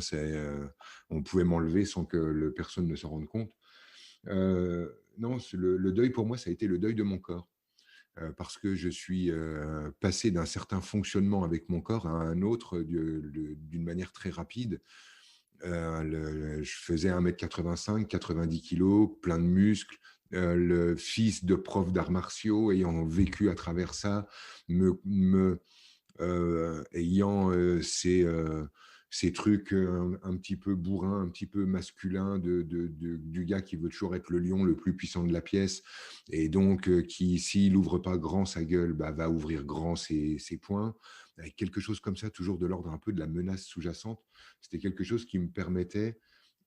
On pouvait m'enlever sans que personne ne s'en rende compte. Non, le deuil pour moi, ça a été le deuil de mon corps. Parce que je suis passé d'un certain fonctionnement avec mon corps à un autre d'une manière très rapide. Je faisais 1,85 m, 90 kilos, plein de muscles. Le fils de prof d'arts martiaux, ayant vécu à travers ça, ayant ces trucs un petit peu bourrins, un petit peu masculins du gars qui veut toujours être le lion le plus puissant de la pièce, et donc qui, s'il ouvre pas grand sa gueule, bah, va ouvrir grand ses poings, avec quelque chose comme ça, toujours de l'ordre un peu de la menace sous-jacente. C'était quelque chose qui me permettait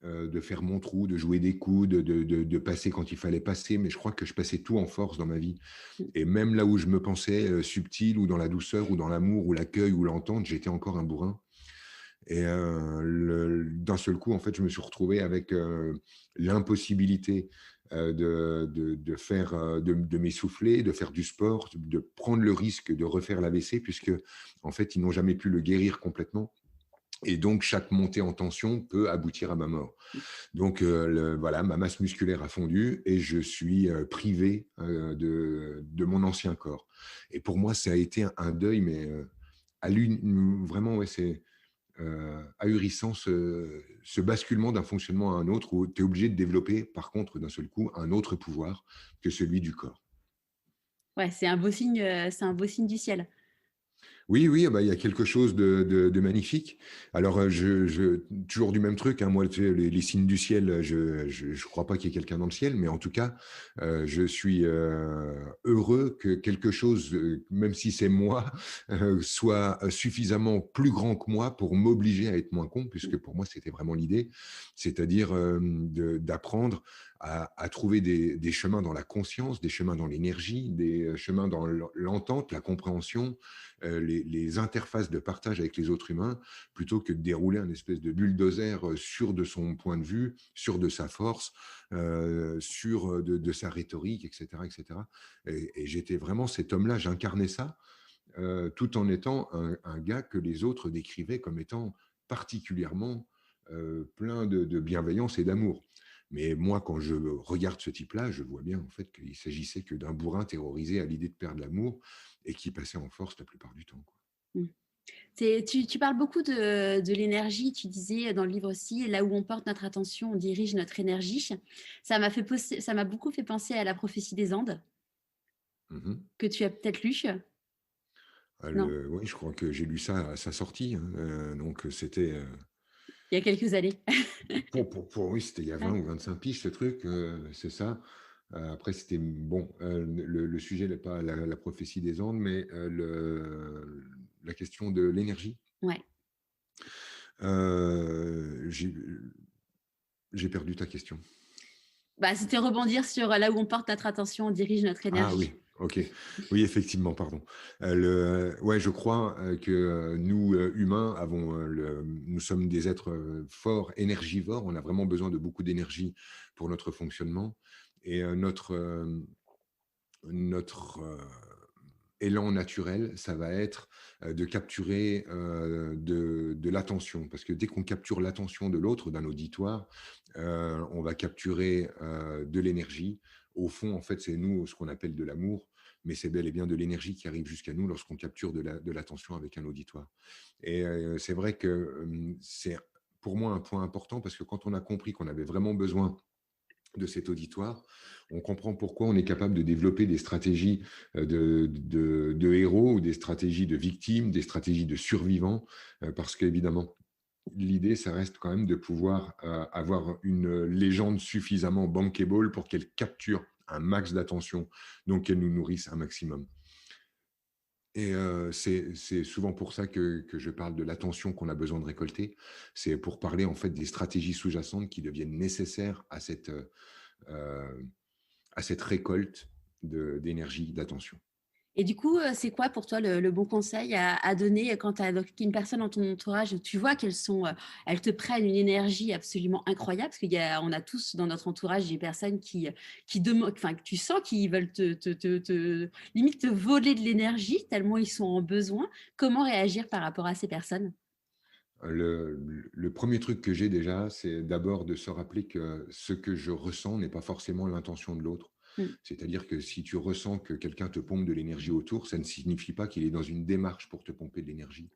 de faire mon trou, de jouer des coups, de passer quand il fallait passer, mais je crois que je passais tout en force dans ma vie. Et même là où je me pensais subtil, ou dans la douceur, ou dans l'amour, ou l'accueil, ou l'entente, j'étais encore un bourrin. Et d'un seul coup, en fait, je me suis retrouvé avec l'impossibilité de faire, de m'essouffler, de faire du sport, de prendre le risque de refaire l'AVC, puisque en fait, ils n'ont jamais pu le guérir complètement. Et donc, chaque montée en tension peut aboutir à ma mort. Donc, voilà, ma masse musculaire a fondu et je suis privé de mon ancien corps. Et pour moi, ça a été un deuil, mais vraiment, ouais, c'est ahurissant ce basculement d'un fonctionnement à un autre où tu es obligé de développer, par contre, d'un seul coup, un autre pouvoir que celui du corps. Ouais, c'est un beau signe du ciel. Oui, oui, ah bah, il y a quelque chose de magnifique. Alors, toujours du même truc, hein, moi, tu sais, les signes du ciel, je crois pas qu'il y ait quelqu'un dans le ciel, mais en tout cas, je suis heureux que quelque chose, même si c'est moi, soit suffisamment plus grand que moi pour m'obliger à être moins con, puisque pour moi, c'était vraiment l'idée, c'est-à-dire d'apprendre à trouver des chemins dans la conscience, des chemins dans l'énergie, des chemins dans l'entente, la compréhension, les interfaces de partage avec les autres humains, plutôt que de dérouler un espèce de bulldozer sûr de son point de vue, sûr de sa force, sûr de sa rhétorique, etc. etc. Et j'étais vraiment cet homme-là, j'incarnais ça, tout en étant un gars que les autres décrivaient comme étant particulièrement plein de bienveillance et d'amour. Mais moi, quand je regarde ce type-là, je vois bien en fait qu'il s'agissait que d'un bourrin terrorisé à l'idée de perdre l'amour et qui passait en force la plupart du temps, quoi. Mm. Tu parles beaucoup de l'énergie, tu disais dans le livre aussi, là où on porte notre attention, on dirige notre énergie. Ça m'a beaucoup fait penser à la prophétie des Andes, Mhm. que tu as peut-être lu. Non, Oui, je crois que j'ai lu ça à sa sortie, hein. Donc c'était il y a quelques années. oui, c'était il y a 20 Ouais. ou 25 piges ce truc, c'est ça. Après, c'était bon. Le sujet n'est pas la prophétie des Andes, mais la question de l'énergie. Ouais. Euh, j'ai j'ai perdu ta question. Bah, c'était rebondir sur là où on porte notre attention, on dirige notre Ah énergie. oui, OK. Oui, effectivement, pardon. Ouais, je crois, que, nous, humains avons, nous sommes des êtres, forts, énergivores. On a vraiment besoin de beaucoup d'énergie pour notre fonctionnement et notre, élan naturel, ça va être, de capturer, de l'attention. Parce que dès qu'on capture l'attention de l'autre, d'un auditoire, on va capturer, de l'énergie. Au fond, en fait, c'est nous ce qu'on appelle de l'amour, mais c'est bel et bien de l'énergie qui arrive jusqu'à nous lorsqu'on capture de l'attention avec un auditoire. Et c'est vrai que, c'est pour moi un point important parce que quand on a compris qu'on avait vraiment besoin de cet auditoire, on comprend pourquoi on est capable de développer des stratégies de héros ou des stratégies de victimes, des stratégies de survivants, parce qu'évidemment, l'idée, ça reste quand même de pouvoir avoir une légende suffisamment bankable pour qu'elle capture un max d'attention, donc qu'elle nous nourrisse un maximum. Et c'est souvent pour ça que je parle de l'attention qu'on a besoin de récolter. C'est pour parler en fait des stratégies sous-jacentes qui deviennent nécessaires euh, à cette récolte d'énergie, d'attention. Et du coup, c'est quoi pour toi le bon conseil à donner quand tu as une personne dans ton entourage, tu vois elles te prennent une énergie absolument incroyable, parce on a tous dans notre entourage des personnes qui demandent, enfin, que tu sens qu'ils veulent limite te voler de l'énergie tellement ils sont en besoin. Comment réagir par rapport à ces personnes? Le premier truc que j'ai déjà, c'est d'abord de se rappeler que ce que je ressens n'est pas forcément l'intention de l'autre. Mm. C'est-à-dire que si tu ressens que quelqu'un te pompe de l'énergie autour, ça ne signifie pas qu'il est dans une démarche pour te pomper de l'énergie.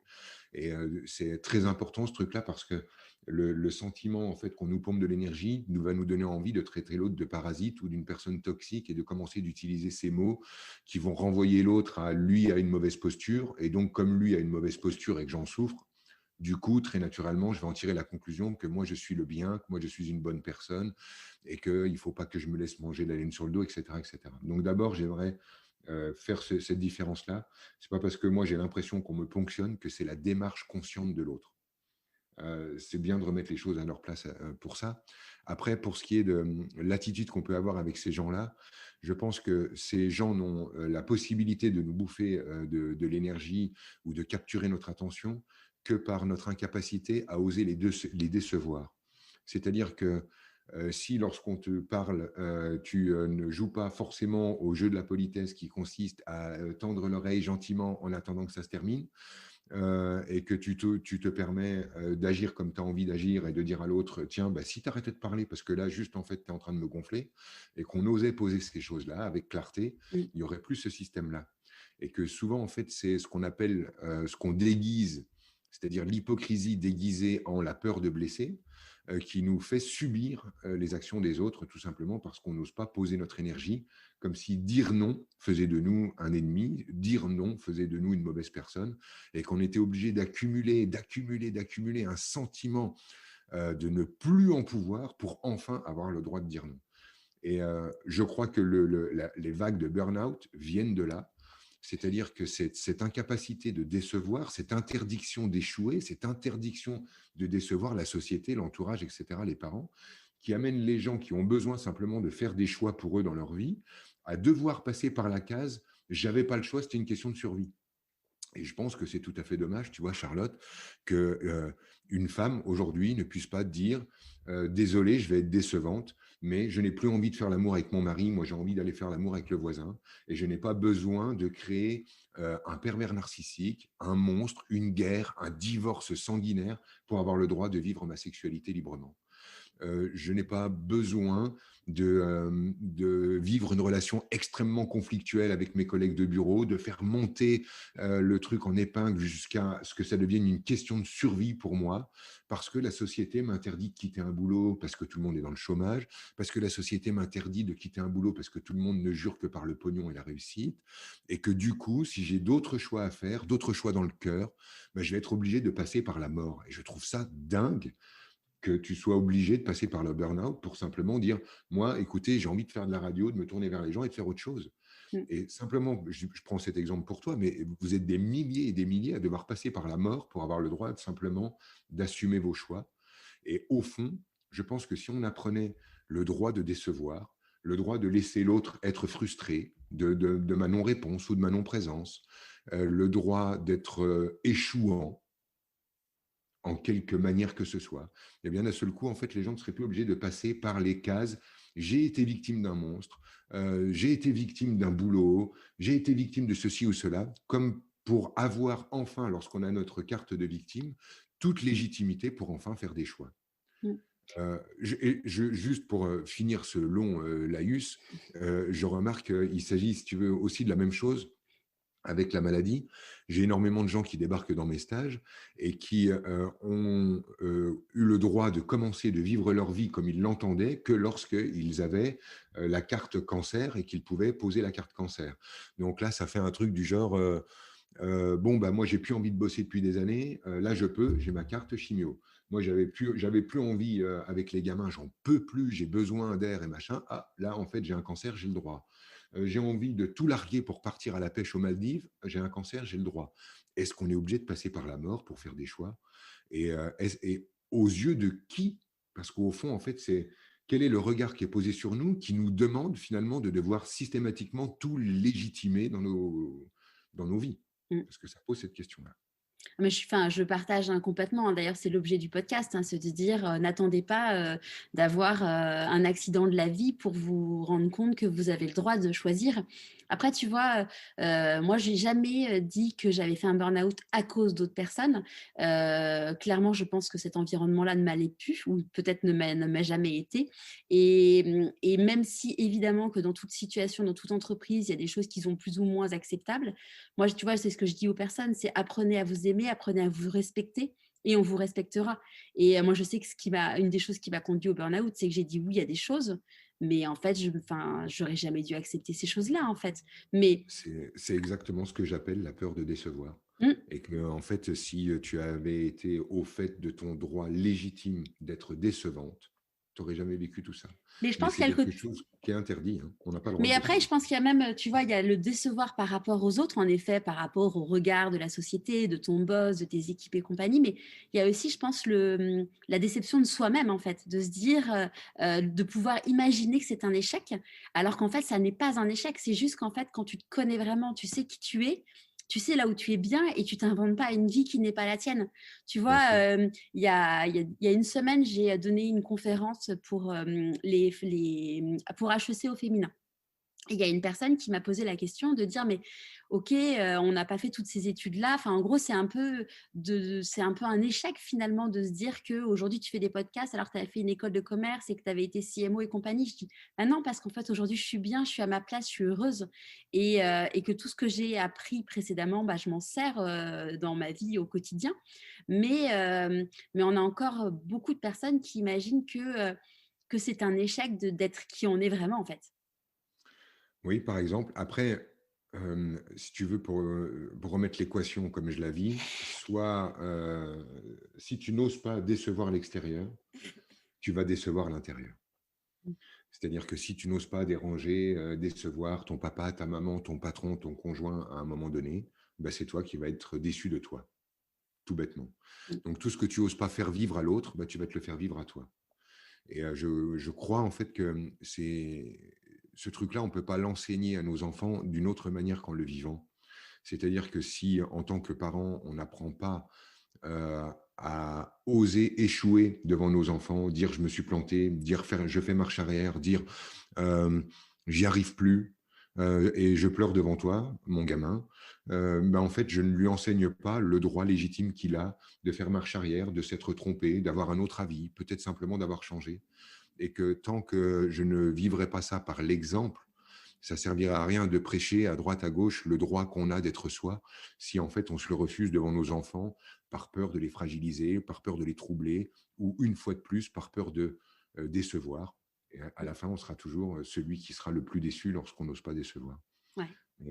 Et c'est très important ce truc-là parce que le sentiment en fait qu'on nous pompe de l'énergie nous va nous donner envie de traiter l'autre de parasite ou d'une personne toxique et de commencer d'utiliser ces mots qui vont renvoyer l'autre à lui à une mauvaise posture. Et donc comme lui a une mauvaise posture et que j'en souffre, du coup, très naturellement, je vais en tirer la conclusion que moi, je suis le bien, que moi, je suis une bonne personne et qu'il ne faut pas que je me laisse manger la laine sur le dos, etc. etc. Donc d'abord, j'aimerais faire cette différence-là. Ce n'est pas parce que moi, j'ai l'impression qu'on me ponctionne que c'est la démarche consciente de l'autre. C'est bien de remettre les choses à leur place pour ça. Après, pour ce qui est de l'attitude qu'on peut avoir avec ces gens-là, je pense que ces gens n'ont la possibilité de nous bouffer de l'énergie ou de capturer notre attention que par notre incapacité à oser les décevoir. C'est-à-dire que si lorsqu'on te parle, tu ne joues pas forcément au jeu de la politesse qui consiste à tendre l'oreille gentiment en attendant que ça se termine, et que tu te permets d'agir comme tu as envie d'agir et de dire à l'autre, tiens, bah, si tu arrêtais de parler, parce que là, juste, en fait, tu es en train de me gonfler, et qu'on osait poser ces choses-là avec clarté, Mm. il n'y aurait plus ce système-là. Et que souvent, en fait, c'est ce qu'on appelle, ce qu'on déguise, c'est-à-dire l'hypocrisie déguisée en la peur de blesser, qui nous fait subir les actions des autres, tout simplement parce qu'on n'ose pas poser notre énergie, comme si dire non faisait de nous un ennemi, dire non faisait de nous une mauvaise personne, et qu'on était obligé d'accumuler un sentiment de ne plus en pouvoir pour enfin avoir le droit de dire non. Et je crois que les vagues de burn-out viennent de là. C'est-à-dire que cette incapacité de décevoir, cette interdiction d'échouer, cette interdiction de décevoir la société, l'entourage, etc., les parents, qui amène les gens qui ont besoin simplement de faire des choix pour eux dans leur vie, à devoir passer par la case j'avais pas le choix, c'était une question de survie. Et je pense que c'est tout à fait dommage, tu vois, Charlotte, que une femme aujourd'hui ne puisse pas dire désolé, je vais être décevante, mais je n'ai plus envie de faire l'amour avec mon mari. Moi, j'ai envie d'aller faire l'amour avec le voisin, et je n'ai pas besoin de créer un pervers narcissique, un monstre, une guerre, un divorce sanguinaire pour avoir le droit de vivre ma sexualité librement. Je n'ai pas besoin de vivre une relation extrêmement conflictuelle avec mes collègues de bureau, de faire monter le truc en épingle jusqu'à ce que ça devienne une question de survie pour moi, parce que la société m'interdit de quitter un boulot parce que tout le monde est dans le chômage, parce que la société m'interdit de quitter un boulot parce que tout le monde ne jure que par le pognon et la réussite, et que du coup, si j'ai d'autres choix à faire, d'autres choix dans le cœur, ben, je vais être obligé de passer par la mort. Et je trouve ça dingue que tu sois obligé de passer par le burn-out pour simplement dire, moi, écoutez, j'ai envie de faire de la radio, de me tourner vers les gens et de faire autre chose. Mm. Et simplement, je prends cet exemple pour toi, mais vous êtes des milliers et des milliers à devoir passer par la mort pour avoir le droit simplement d'assumer vos choix. Et au fond, je pense que si on apprenait le droit de décevoir, le droit de laisser l'autre être frustré de ma non-réponse ou de ma non-présence, le droit d'être échouant en quelque manière que ce soit. Et bien d'un seul coup, en fait, les gens ne seraient plus obligés de passer par les cases. J'ai été victime d'un monstre, j'ai été victime d'un boulot, j'ai été victime de ceci ou cela, comme pour avoir enfin, lorsqu'on a notre carte de victime, toute légitimité pour enfin faire des choix. Mm. Juste pour finir ce long laïus, je remarque qu'il s'agit, si tu veux, aussi de la même chose avec la maladie. J'ai énormément de gens qui débarquent dans mes stages et qui ont eu le droit de commencer de vivre leur vie comme ils l'entendaient que lorsqu'ils avaient la carte cancer et qu'ils pouvaient poser la carte cancer. Donc là, ça fait un truc du genre, bon, bah, moi, j'ai plus envie de bosser depuis des années. Là, je peux, j'ai ma carte chimio. Moi, j'avais plus envie avec les gamins, j'en peux plus, j'ai besoin d'air et machin. Ah, là, en fait, j'ai un cancer, j'ai le droit. J'ai envie de tout larguer pour partir à la pêche aux Maldives, j'ai un cancer, j'ai le droit. Est-ce qu'on est obligé de passer par la mort pour faire des choix et aux yeux de qui? Parce qu'au fond, en fait, c'est quel est le regard qui est posé sur nous qui nous demande finalement de devoir systématiquement tout légitimer dans nos vies? Mm. Parce que ça pose cette question-là. Mais je partage complètement, hein. D'ailleurs, c'est l'objet du podcast, hein, c'est de dire n'attendez pas d'avoir un accident de la vie pour vous rendre compte que vous avez le droit de choisir. Après, tu vois, moi, j'ai jamais dit que j'avais fait un burn-out à cause d'autres personnes. Clairement, je pense que cet environnement-là ne m'allait plus, ou peut-être ne m'a jamais été. Et même si, évidemment, que dans toute situation, dans toute entreprise, il y a des choses qui sont plus ou moins acceptables, moi, tu vois, c'est ce que je dis aux personnes, c'est apprenez à vous aimer, apprenez à vous respecter et on vous respectera. Et moi, je sais que une des choses qui m'a conduit au burn-out, c'est que j'ai dit oui à des choses, mais en fait, j'aurais jamais dû accepter ces choses-là, en fait. Mais C'est exactement ce que j'appelle la peur de décevoir. mm, Et que, en fait, si tu avais été au fait de ton droit légitime d'être décevante, tu n'aurais jamais vécu tout ça. mais je Mais pense c'est qu'il y a le quelque côté. chose qui est interdit, hein. On n'a pas le droit Mais de après, décevoir. je pense qu'il y a même, tu vois, il y a le décevoir par rapport aux autres, en effet, par rapport au regard de la société, de ton boss, de tes équipes et compagnie. Mais il y a aussi, je pense, la déception de soi-même, en fait, de se dire, de pouvoir imaginer que c'est un échec, alors qu'en fait, ça n'est pas un échec. C'est juste qu'en fait, quand tu te connais vraiment, tu sais qui tu es. Tu sais là où tu es bien et tu t'inventes pas une vie qui n'est pas la tienne. Tu Bien vois, sûr. il y a une semaine, j'ai donné une conférence pour, pour HEC au féminin. Et il y a une personne qui m'a posé la question de dire mais ok, on n'a pas fait toutes ces études là, enfin en gros c'est un peu un échec finalement de se dire que aujourd'hui tu fais des podcasts alors que tu avais fait une école de commerce et que tu avais été CMO et compagnie. Je dis bah non, parce qu'en fait aujourd'hui je suis bien, je suis à ma place, je suis heureuse et que tout ce que j'ai appris précédemment, bah, je m'en sers dans ma vie au quotidien, mais on a encore beaucoup de personnes qui imaginent que c'est un échec d'être qui on est vraiment en fait. Oui, par exemple. Après, si tu veux, pour remettre l'équation comme je la vis, soit si tu n'oses pas décevoir l'extérieur, tu vas décevoir l'intérieur. C'est-à-dire que si tu n'oses pas déranger, décevoir ton papa, ta maman, ton patron, ton conjoint à un moment donné, bah, c'est toi qui vas être déçu de toi, tout bêtement. Donc tout ce que tu n'oses pas faire vivre à l'autre, bah, tu vas te le faire vivre à toi. Et je crois en fait que ce truc-là, on ne peut pas l'enseigner à nos enfants d'une autre manière qu'en le vivant. C'est-à-dire que si, en tant que parent, on n'apprend pas à oser échouer devant nos enfants, dire je me suis planté, dire je fais marche arrière, dire euh, j'y arrive plus et je pleure devant toi, mon gamin, ben en fait, je ne lui enseigne pas le droit légitime qu'il a de faire marche arrière, de s'être trompé, d'avoir un autre avis, peut-être simplement d'avoir changé. Et que tant que je ne vivrai pas ça par l'exemple, ça servira à rien de prêcher à droite, à gauche le droit qu'on a d'être soi, si en fait on se le refuse devant nos enfants par peur de les fragiliser, par peur de les troubler, ou une fois de plus par peur de décevoir. Et à la fin, on sera toujours celui qui sera le plus déçu lorsqu'on n'ose pas décevoir. Ouais. Et,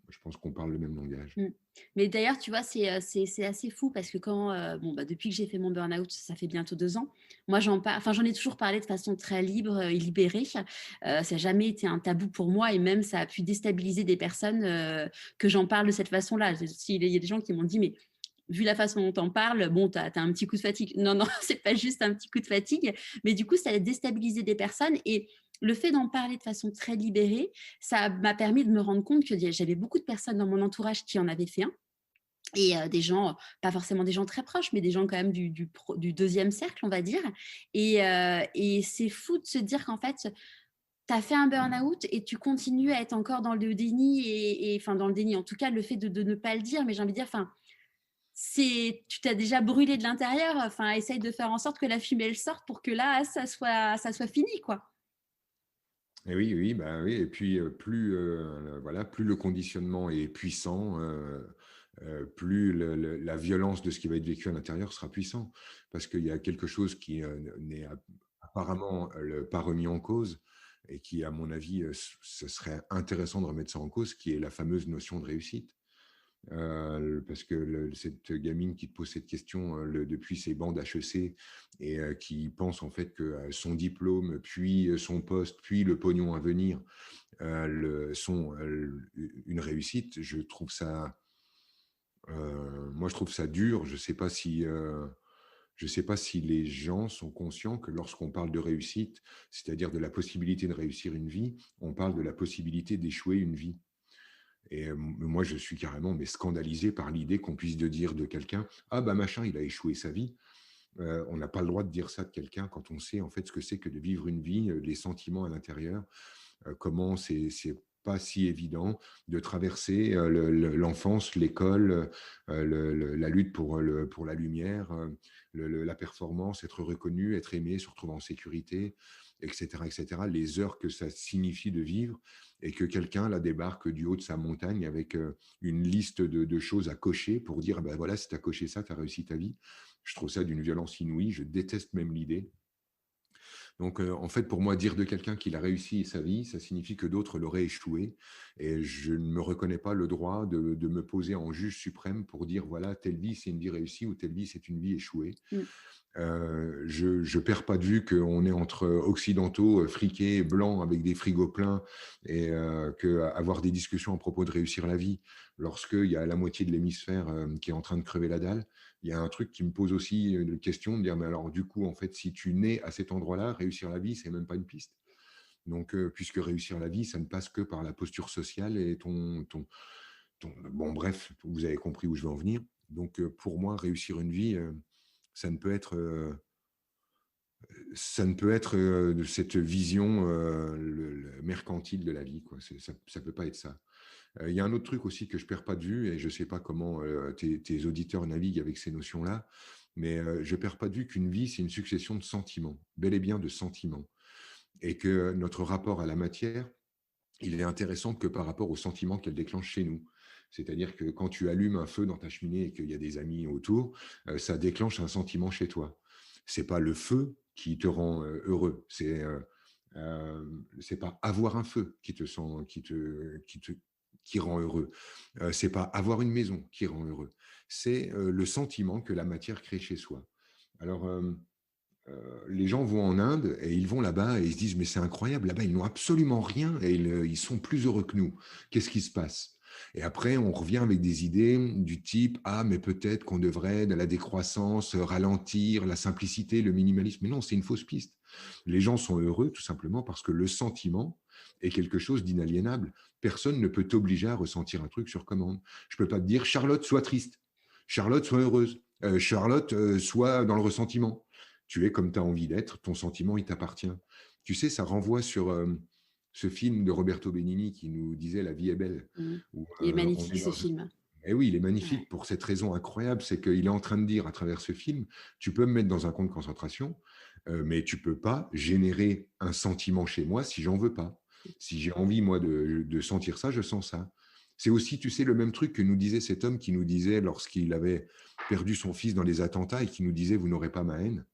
je pense qu'on parle le même langage. Mmh. Mais d'ailleurs, tu vois, c'est assez fou parce que quand, bon, bah, depuis que j'ai fait mon burn-out, ça fait bientôt 2 ans. Moi, j'en ai toujours parlé de façon très libre, et libérée. Ça n'a jamais été un tabou pour moi et même ça a pu déstabiliser des personnes, que j'en parle de cette façon-là. Il y a des gens qui m'ont dit: «Mais vu la façon dont on parle, bon, tu as un petit coup de fatigue. Non, non, c'est pas juste un petit coup de fatigue, mais du coup, ça a déstabilisé des personnes. Et le fait d'en parler de façon très libérée, ça m'a permis de me rendre compte que j'avais beaucoup de personnes dans mon entourage qui en avaient fait un. Et des gens, pas forcément des gens très proches, mais des gens quand même du deuxième cercle, on va dire. Et c'est fou de se dire qu'en fait, tu as fait un burn-out et tu continues à être encore dans le déni enfin dans le déni, en tout cas le fait de ne pas le dire, mais j'ai envie de dire, enfin, tu t'as déjà brûlé de l'intérieur, enfin essaye de faire en sorte que la fumée elle sorte pour que là ça soit fini quoi. Et oui, oui, bah oui, et puis voilà, plus le conditionnement est puissant, plus la violence de ce qui va être vécu à l'intérieur sera puissant. Parce qu'il y a quelque chose qui n'est apparemment pas remis en cause et qui, à mon avis, ce serait intéressant de remettre ça en cause, qui est la fameuse notion de réussite. Parce que cette gamine qui te pose cette question depuis ses bancs d'HEC et qui pense en fait que son diplôme, puis son poste, puis le pognon à venir sont une réussite, moi je trouve ça dur. Je sais pas si les gens sont conscients que lorsqu'on parle de réussite, c'est-à-dire de la possibilité de réussir une vie, on parle de la possibilité d'échouer une vie. Et moi, je suis carrément scandalisé par l'idée qu'on puisse dire de quelqu'un: «Ah bah machin, il a échoué sa vie». On n'a pas le droit de dire ça de quelqu'un quand on sait en fait ce que c'est que de vivre une vie, les sentiments à l'intérieur, comment c'est pas si évident de traverser l'enfance, l'école, la lutte pour la lumière, la performance, être reconnu, être aimé, se retrouver en sécurité, etc., etc. Les heures que ça signifie de vivre et que quelqu'un là débarque du haut de sa montagne avec une liste de choses à cocher pour dire ben voilà, si tu as coché ça, tu as réussi ta vie. Je trouve ça d'une violence inouïe. Je déteste même l'idée. Donc, en fait, pour moi, dire de quelqu'un qu'il a réussi sa vie, ça signifie que d'autres l'auraient échoué. Et je ne me reconnais pas le droit de me poser en juge suprême pour dire, voilà, telle vie, c'est une vie réussie ou telle vie, c'est une vie échouée. Mm. Je perds pas de vue qu'on est entre occidentaux, friqués, blancs, avec des frigos pleins, et qu'avoir des discussions à propos de réussir la vie, lorsqu'il y a la moitié de l'hémisphère qui est en train de crever la dalle, il y a un truc qui me pose aussi une question de dire, mais alors du coup, en fait, si tu nais à cet endroit-là, réussir la vie, c'est même pas une piste. Donc, puisque réussir la vie, ça ne passe que par la posture sociale et bon, bref, vous avez compris où je veux en venir. Donc, pour moi, réussir une vie, ça ne peut être de cette vision mercantile de la vie, quoi. Ça peut pas être ça. Il y a un autre truc aussi que je perds pas de vue, et je sais pas comment tes auditeurs naviguent avec ces notions-là, mais je perds pas de vue qu'une vie, c'est une succession de sentiments, bel et bien de sentiments, et que notre rapport à la matière, il est intéressant que par rapport aux sentiments qu'elle déclenche chez nous. C'est-à-dire que quand tu allumes un feu dans ta cheminée et qu'il y a des amis autour, ça déclenche un sentiment chez toi. C'est pas le feu qui te rend heureux. C'est pas avoir un feu qui te sent, qui rend heureux. C'est pas avoir une maison qui rend heureux. C'est le sentiment que la matière crée chez soi. Alors, les gens vont en Inde et ils vont là-bas et ils se disent mais c'est incroyable, là-bas ils n'ont absolument rien et ils sont plus heureux que nous. Qu'est-ce qui se passe? Et après, on revient avec des idées du type ah mais peut-être qu'on devrait de la décroissance, ralentir, la simplicité, le minimalisme. Mais non, c'est une fausse piste. Les gens sont heureux tout simplement parce que le sentiment est quelque chose d'inaliénable. Personne ne peut t'obliger à ressentir un truc sur commande. Je peux pas te dire Charlotte, sois triste. Charlotte, sois heureuse. Charlotte, sois dans le ressentiment. Tu es comme tu as envie d'être, ton sentiment, il t'appartient. Tu sais, ça renvoie sur ce film de Roberto Benigni qui nous disait La vie est belle. Mm. Où, Il est on magnifique est ce dans... film. Et oui, il est Ouais. magnifique pour cette raison incroyable, c'est qu'il est en train de dire à travers ce film, tu peux me mettre dans un camp de concentration, mais tu peux pas générer un sentiment chez moi si j'en veux pas. Si j'ai envie, moi, de sentir ça, je sens ça. C'est aussi, tu sais, le même truc que nous disait cet homme qui nous disait, lorsqu'il avait perdu son fils dans les attentats, et qui nous disait, vous n'aurez pas ma haine,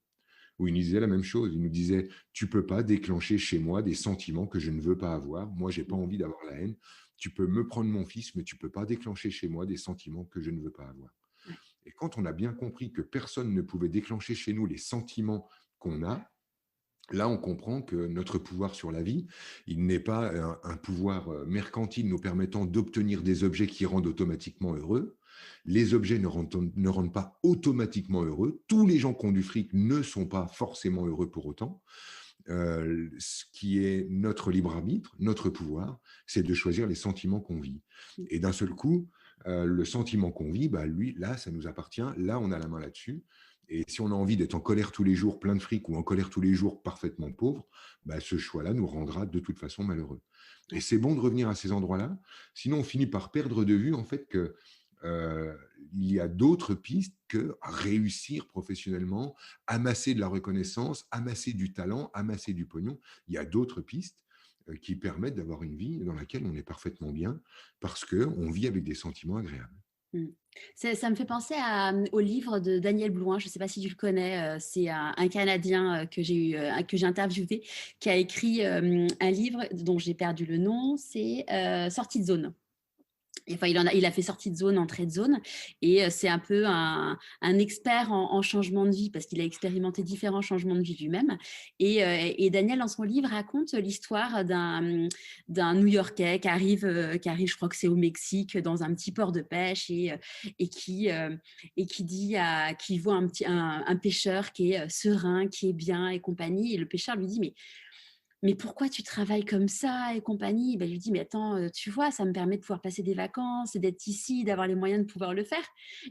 où il nous disait la même chose. Il nous disait, tu peux pas déclencher chez moi des sentiments que je ne veux pas avoir. Moi, j'ai pas envie d'avoir la haine. Tu peux me prendre mon fils, mais tu peux pas déclencher chez moi des sentiments que je ne veux pas avoir. Ouais. Et quand on a bien compris que personne ne pouvait déclencher chez nous les sentiments qu'on a, là, on comprend que notre pouvoir sur la vie, il n'est pas un pouvoir mercantile nous permettant d'obtenir des objets qui rendent automatiquement heureux, Les objets ne rendent pas automatiquement heureux. Tous les gens qui ont du fric ne sont pas forcément heureux pour autant. Ce qui est notre libre arbitre, notre pouvoir, c'est de choisir les sentiments qu'on vit. Et d'un seul coup, le sentiment qu'on vit, bah, lui, là, ça nous appartient. Là, on a la main là-dessus. Et si on a envie d'être en colère tous les jours, plein de fric, ou en colère tous les jours, parfaitement pauvre, bah, ce choix-là nous rendra de toute façon malheureux. Et c'est bon de revenir à ces endroits-là. Sinon, on finit par perdre de vue en fait que euh, il y a d'autres pistes que réussir professionnellement, amasser de la reconnaissance, amasser du talent, amasser du pognon. Il y a d'autres pistes qui permettent d'avoir une vie dans laquelle on est parfaitement bien parce qu'on vit avec des sentiments agréables. Mm. Ça me fait penser au livre de Daniel Blouin, je ne sais pas si tu le connais, c'est un Canadien que j'ai interviewé, qui a écrit un livre dont j'ai perdu le nom, c'est Sortie de zone. Enfin, il a fait sortie de zone, entrée de zone, et c'est un peu un expert en changement de vie parce qu'il a expérimenté différents changements de vie lui-même. Et Daniel, dans son livre, raconte l'histoire d'un New-Yorkais qui arrive, je crois que c'est au Mexique, dans un petit port de pêche et qui qui voit un pêcheur qui est serein, qui est bien et compagnie. Et le pêcheur lui dit, mais pourquoi tu travailles comme ça et compagnie? Ben, je lui dis, mais attends, tu vois, ça me permet de pouvoir passer des vacances et d'être ici, d'avoir les moyens de pouvoir le faire.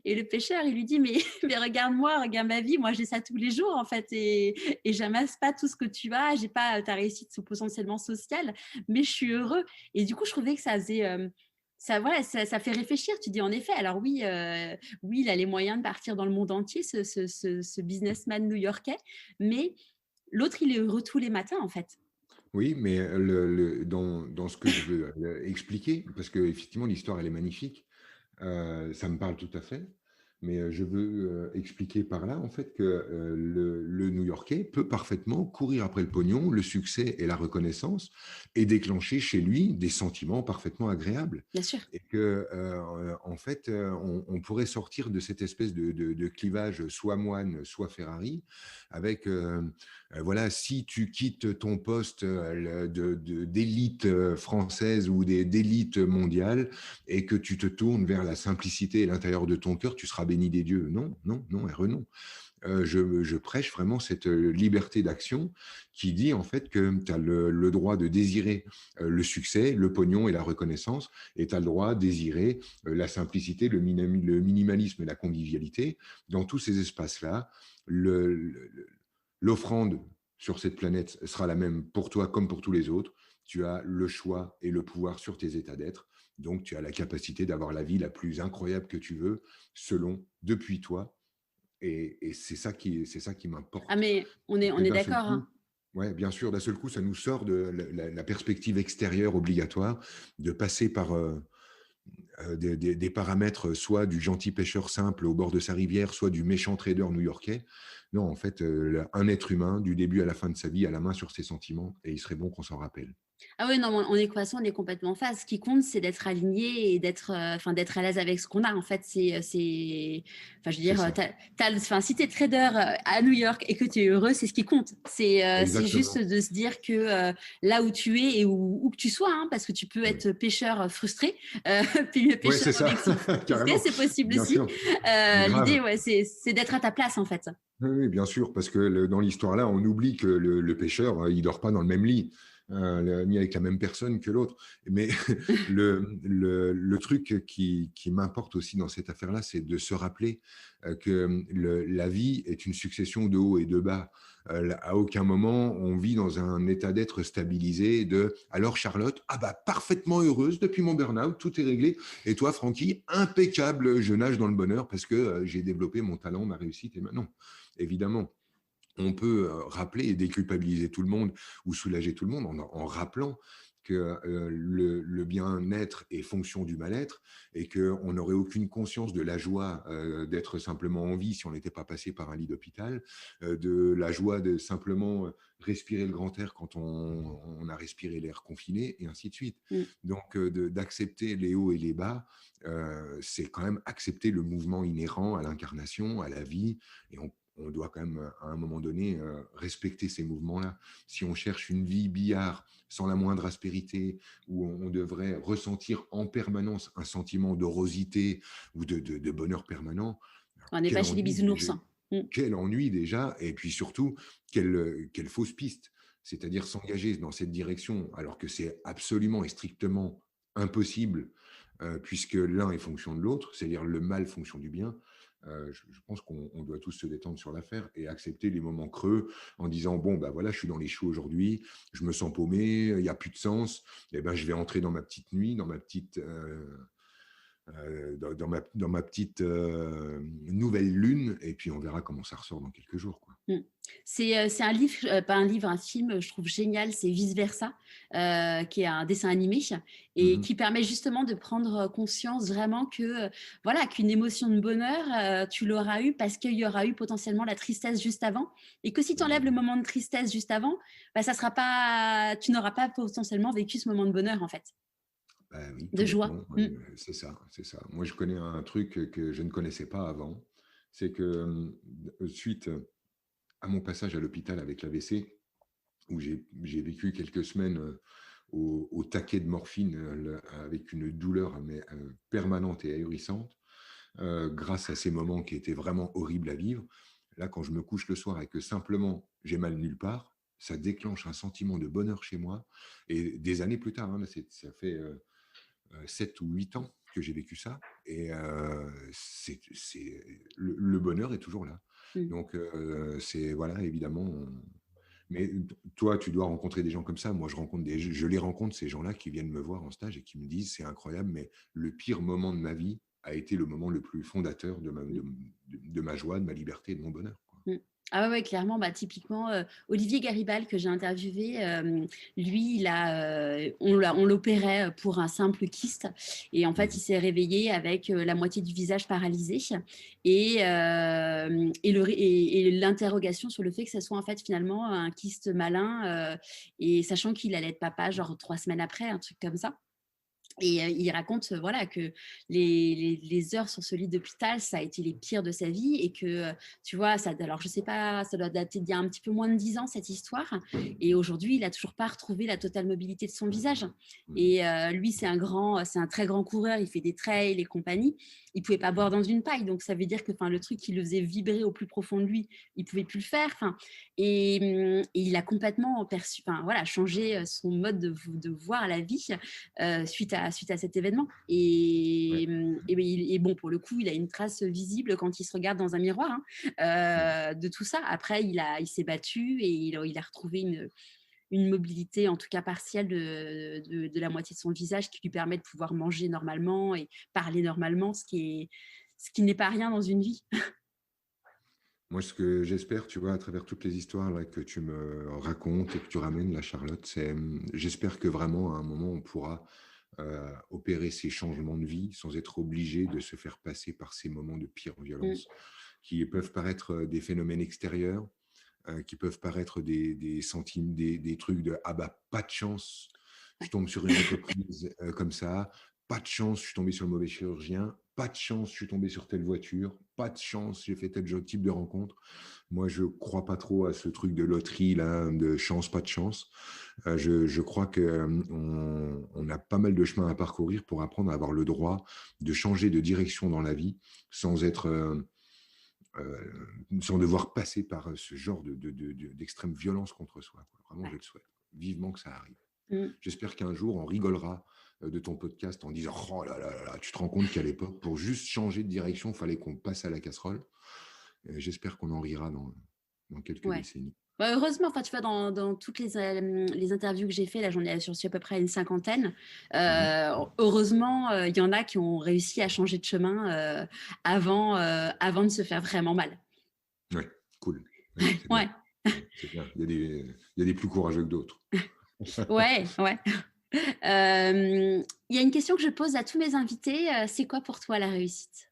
Et le pêcheur, il lui dit, mais, mais regarde-moi, regarde ma vie, moi j'ai ça tous les jours en fait, et j'amasse pas tout ce que tu as, j'ai pas ta réussite potentiellement sociale, mais je suis heureux. Et du coup, je trouvais que ça faisait... voilà, ça fait réfléchir. Tu dis en effet, alors oui, oui, il a les moyens de partir dans le monde entier, ce businessman new-yorkais, mais l'autre, il est heureux tous les matins en fait. Oui, mais dans ce que je veux expliquer, parce qu'effectivement, l'histoire, elle est magnifique, ça me parle tout à fait, mais je veux expliquer par là, en fait, que le New-Yorkais peut parfaitement courir après le pognon, le succès et la reconnaissance, et déclencher chez lui des sentiments parfaitement agréables. Bien sûr. Et que, en fait, on pourrait sortir de cette espèce de clivage soit moine, soit Ferrari, avec voilà, si tu quittes ton poste d'élite française ou d'élite mondiale et que tu te tournes vers la simplicité et l'intérieur de ton cœur, tu seras béni des dieux. Non, non, non, non. Je prêche vraiment cette liberté d'action qui dit en fait que tu as le droit de désirer le succès, le pognon et la reconnaissance, et tu as le droit de désirer la simplicité, le minimalisme et la convivialité. Dans tous ces espaces-là, l'offrande sur cette planète sera la même pour toi comme pour tous les autres. Tu as le choix et le pouvoir sur tes états d'être. Donc, tu as la capacité d'avoir la vie la plus incroyable que tu veux, selon, depuis toi. Et c'est ça qui Ah, m'importe. mais on Et que est d'un seul d'accord, coup, hein. ouais, bien sûr, d'un seul coup, ça nous sort de la perspective extérieure obligatoire de passer par des paramètres, soit du gentil pêcheur simple au bord de sa rivière, soit du méchant trader new-yorkais. Non, en fait, un être humain, du début à la fin de sa vie, a la main sur ses sentiments, et il serait bon qu'on s'en rappelle. Ah oui, non, on est, de toute façon, on est complètement en phase. Ce qui compte, c'est d'être aligné et enfin, d'être à l'aise avec ce qu'on a. En fait, enfin, je veux C'est dire, ça, enfin, si tu es trader à New York et que tu es heureux, c'est ce qui compte. C'est juste exactement. de se dire que là où tu es et où que tu sois, hein, parce que tu peux Oui, être pêcheur frustré, puis ouais, pêcheur c'est au ça, Mexique frustré, carrément, c'est possible bien aussi. sûr, grave. L'idée, ouais, c'est d'être à ta place, en fait. Oui, oui, bien sûr, parce que dans l'histoire-là, on oublie que le pêcheur, il dort pas dans le même lit, ni avec la même personne que l'autre. Mais le truc qui m'importe aussi dans cette affaire-là, c'est de se rappeler que la vie est une succession de hauts et de bas. À aucun moment, on vit dans un état d'être stabilisé de « Alors Charlotte, ah bah parfaitement heureuse depuis mon burn-out, tout est réglé. Et toi, Francky, impeccable, je nage dans le bonheur parce que j'ai développé mon talent, ma réussite. » Et maintenant, évidemment, on peut rappeler et déculpabiliser tout le monde ou soulager tout le monde en rappelant que le bien-être est fonction du mal-être et qu'on n'aurait aucune conscience de la joie d'être simplement en vie si on n'était pas passé par un lit d'hôpital, de la joie de simplement respirer le grand air quand on a respiré l'air confiné, et ainsi de suite. Mm. Donc, d'accepter les hauts et les bas, c'est quand même accepter le mouvement inhérent à l'incarnation, à la vie, et on doit quand même, à un moment donné, respecter ces mouvements-là. Si on cherche une vie billard, sans la moindre aspérité, où on devrait ressentir en permanence un sentiment de rosité ou de bonheur permanent, alors On n'est pas chez les bisounours, hein. Mmh. quel ennui déjà, et puis surtout, quelle fausse piste. C'est-à-dire s'engager dans cette direction, alors que c'est absolument et strictement impossible, puisque l'un est fonction de l'autre, c'est-à-dire le mal fonction du bien. Je pense qu'on doit tous se détendre sur l'affaire et accepter les moments creux en disant, bon, bah voilà, je suis dans les choux aujourd'hui, je me sens paumé, il n'y a plus de sens, et ben je vais entrer dans ma petite nuit, dans ma petite, dans ma petite nouvelle lune, et puis on verra comment ça ressort dans quelques jours, quoi. Mmh. C'est un livre, pas un livre, un film, je trouve génial, c'est Vice Versa, qui est un dessin animé et Mhm. qui permet justement de prendre conscience vraiment que, voilà, qu'une émotion de bonheur, tu l'auras eue parce qu'il y aura eu potentiellement la tristesse juste avant et que si tu enlèves le moment de tristesse juste avant, bah, ça sera pas tu n'auras pas potentiellement vécu ce moment de bonheur, en fait, Bah oui, de tout joie. bêtement, Mmh. c'est ça, c'est ça. Moi, je connais un truc que je ne connaissais pas avant, c'est que suite à mon passage à l'hôpital avec l'AVC, où j'ai vécu quelques semaines au taquet de morphine, avec une douleur mais, permanente et ahurissante, grâce à ces moments qui étaient vraiment horribles à vivre. Là, quand je me couche le soir et que simplement j'ai mal nulle part, ça déclenche un sentiment de bonheur chez moi. Et des années plus tard, hein, ça fait 7 ou 8 ans que j'ai vécu ça. Et le bonheur est toujours là. Mmh. Donc, c'est voilà, évidemment. Mais toi, tu dois rencontrer des gens comme ça. Moi, je les rencontre, ces gens-là qui viennent me voir en stage et qui me disent, c'est incroyable, mais le pire moment de ma vie a été le moment le plus fondateur Mmh. de ma joie, de ma liberté, de mon bonheur, quoi. Mmh. Ah ouais, ouais, clairement, bah, typiquement, Olivier Garibaldi que j'ai interviewé, lui, on l'opérait, pour un simple kyste et en fait, il Mhm. s'est réveillé avec, la moitié du visage paralysé et l'interrogation sur le fait que ça soit, en fait, finalement, un kyste malin, et sachant qu'il allait être papa, genre 3 semaines après, un truc comme ça. Et il raconte, voilà, que les heures sur ce lit d'hôpital, ça a été les pires de sa vie et que, tu vois, ça alors je sais pas, ça doit dater d'il y a un petit peu moins de 10 ans cette histoire et aujourd'hui, il a toujours pas retrouvé la totale mobilité de son visage Mhm. et lui, c'est un très grand coureur, il fait des trails et compagnie. Il pouvait pas boire dans une paille, donc ça veut dire que, enfin, le truc qui le faisait vibrer au plus profond de lui, il pouvait plus le faire, enfin et il a complètement perçu enfin, voilà, changé, son mode de voir la vie, suite à cet événement. Ouais. Et bon, pour le coup, il a une trace visible quand il se regarde dans un miroir Mhm. de tout ça. Après, il s'est battu et il a retrouvé une mobilité, en tout cas partielle, de la moitié de son visage qui lui permet de pouvoir manger normalement et parler normalement, ce qui n'est pas rien dans une vie. Moi, ce que j'espère, tu vois, à travers toutes les histoires là, que tu me racontes et que tu ramènes, la Charlotte, c'est, j'espère que vraiment, à un moment, on pourra opérer ces changements de vie sans être obligé de se faire passer par ces moments de pire Mm. violence, qui peuvent paraître des phénomènes extérieurs, qui peuvent paraître des centimes, des trucs de ah bah pas de chance, je Ouais. tombe sur une entreprise comme ça, pas de chance, je suis tombé sur le mauvais chirurgien, pas de chance, je suis tombé sur telle voiture, pas de chance, j'ai fait tel type de rencontre. Moi, je crois pas trop à ce truc de loterie là, de chance, pas de chance. Je crois qu'on a pas mal de chemin à parcourir pour apprendre à avoir le droit de changer de direction dans la vie sans être sans devoir passer par ce genre d'extrême violence contre soi, quoi. Vraiment, je Ouais. le souhaite vivement que ça arrive. Mm. J'espère qu'un jour, on rigolera de ton podcast en disant oh là là là là, tu te rends compte qu'à l'époque, pour juste changer de direction, il fallait qu'on passe à la casserole. J'espère qu'on en rira dans quelques Ouais. décennies. Bah, heureusement, enfin, tu vois, dans toutes les interviews que j'ai fait, là, j'en ai reçu à peu près une cinquantaine. Mhm. Heureusement, il y en a qui ont réussi à changer de chemin avant de se faire vraiment mal. Ouais, cool. Ouais, c'est bien. Ouais, Ouais, c'est bien. Il y a des plus courageux que d'autres. ouais, ouais. Il y a une question que je pose à tous mes invités. C'est quoi pour toi la réussite?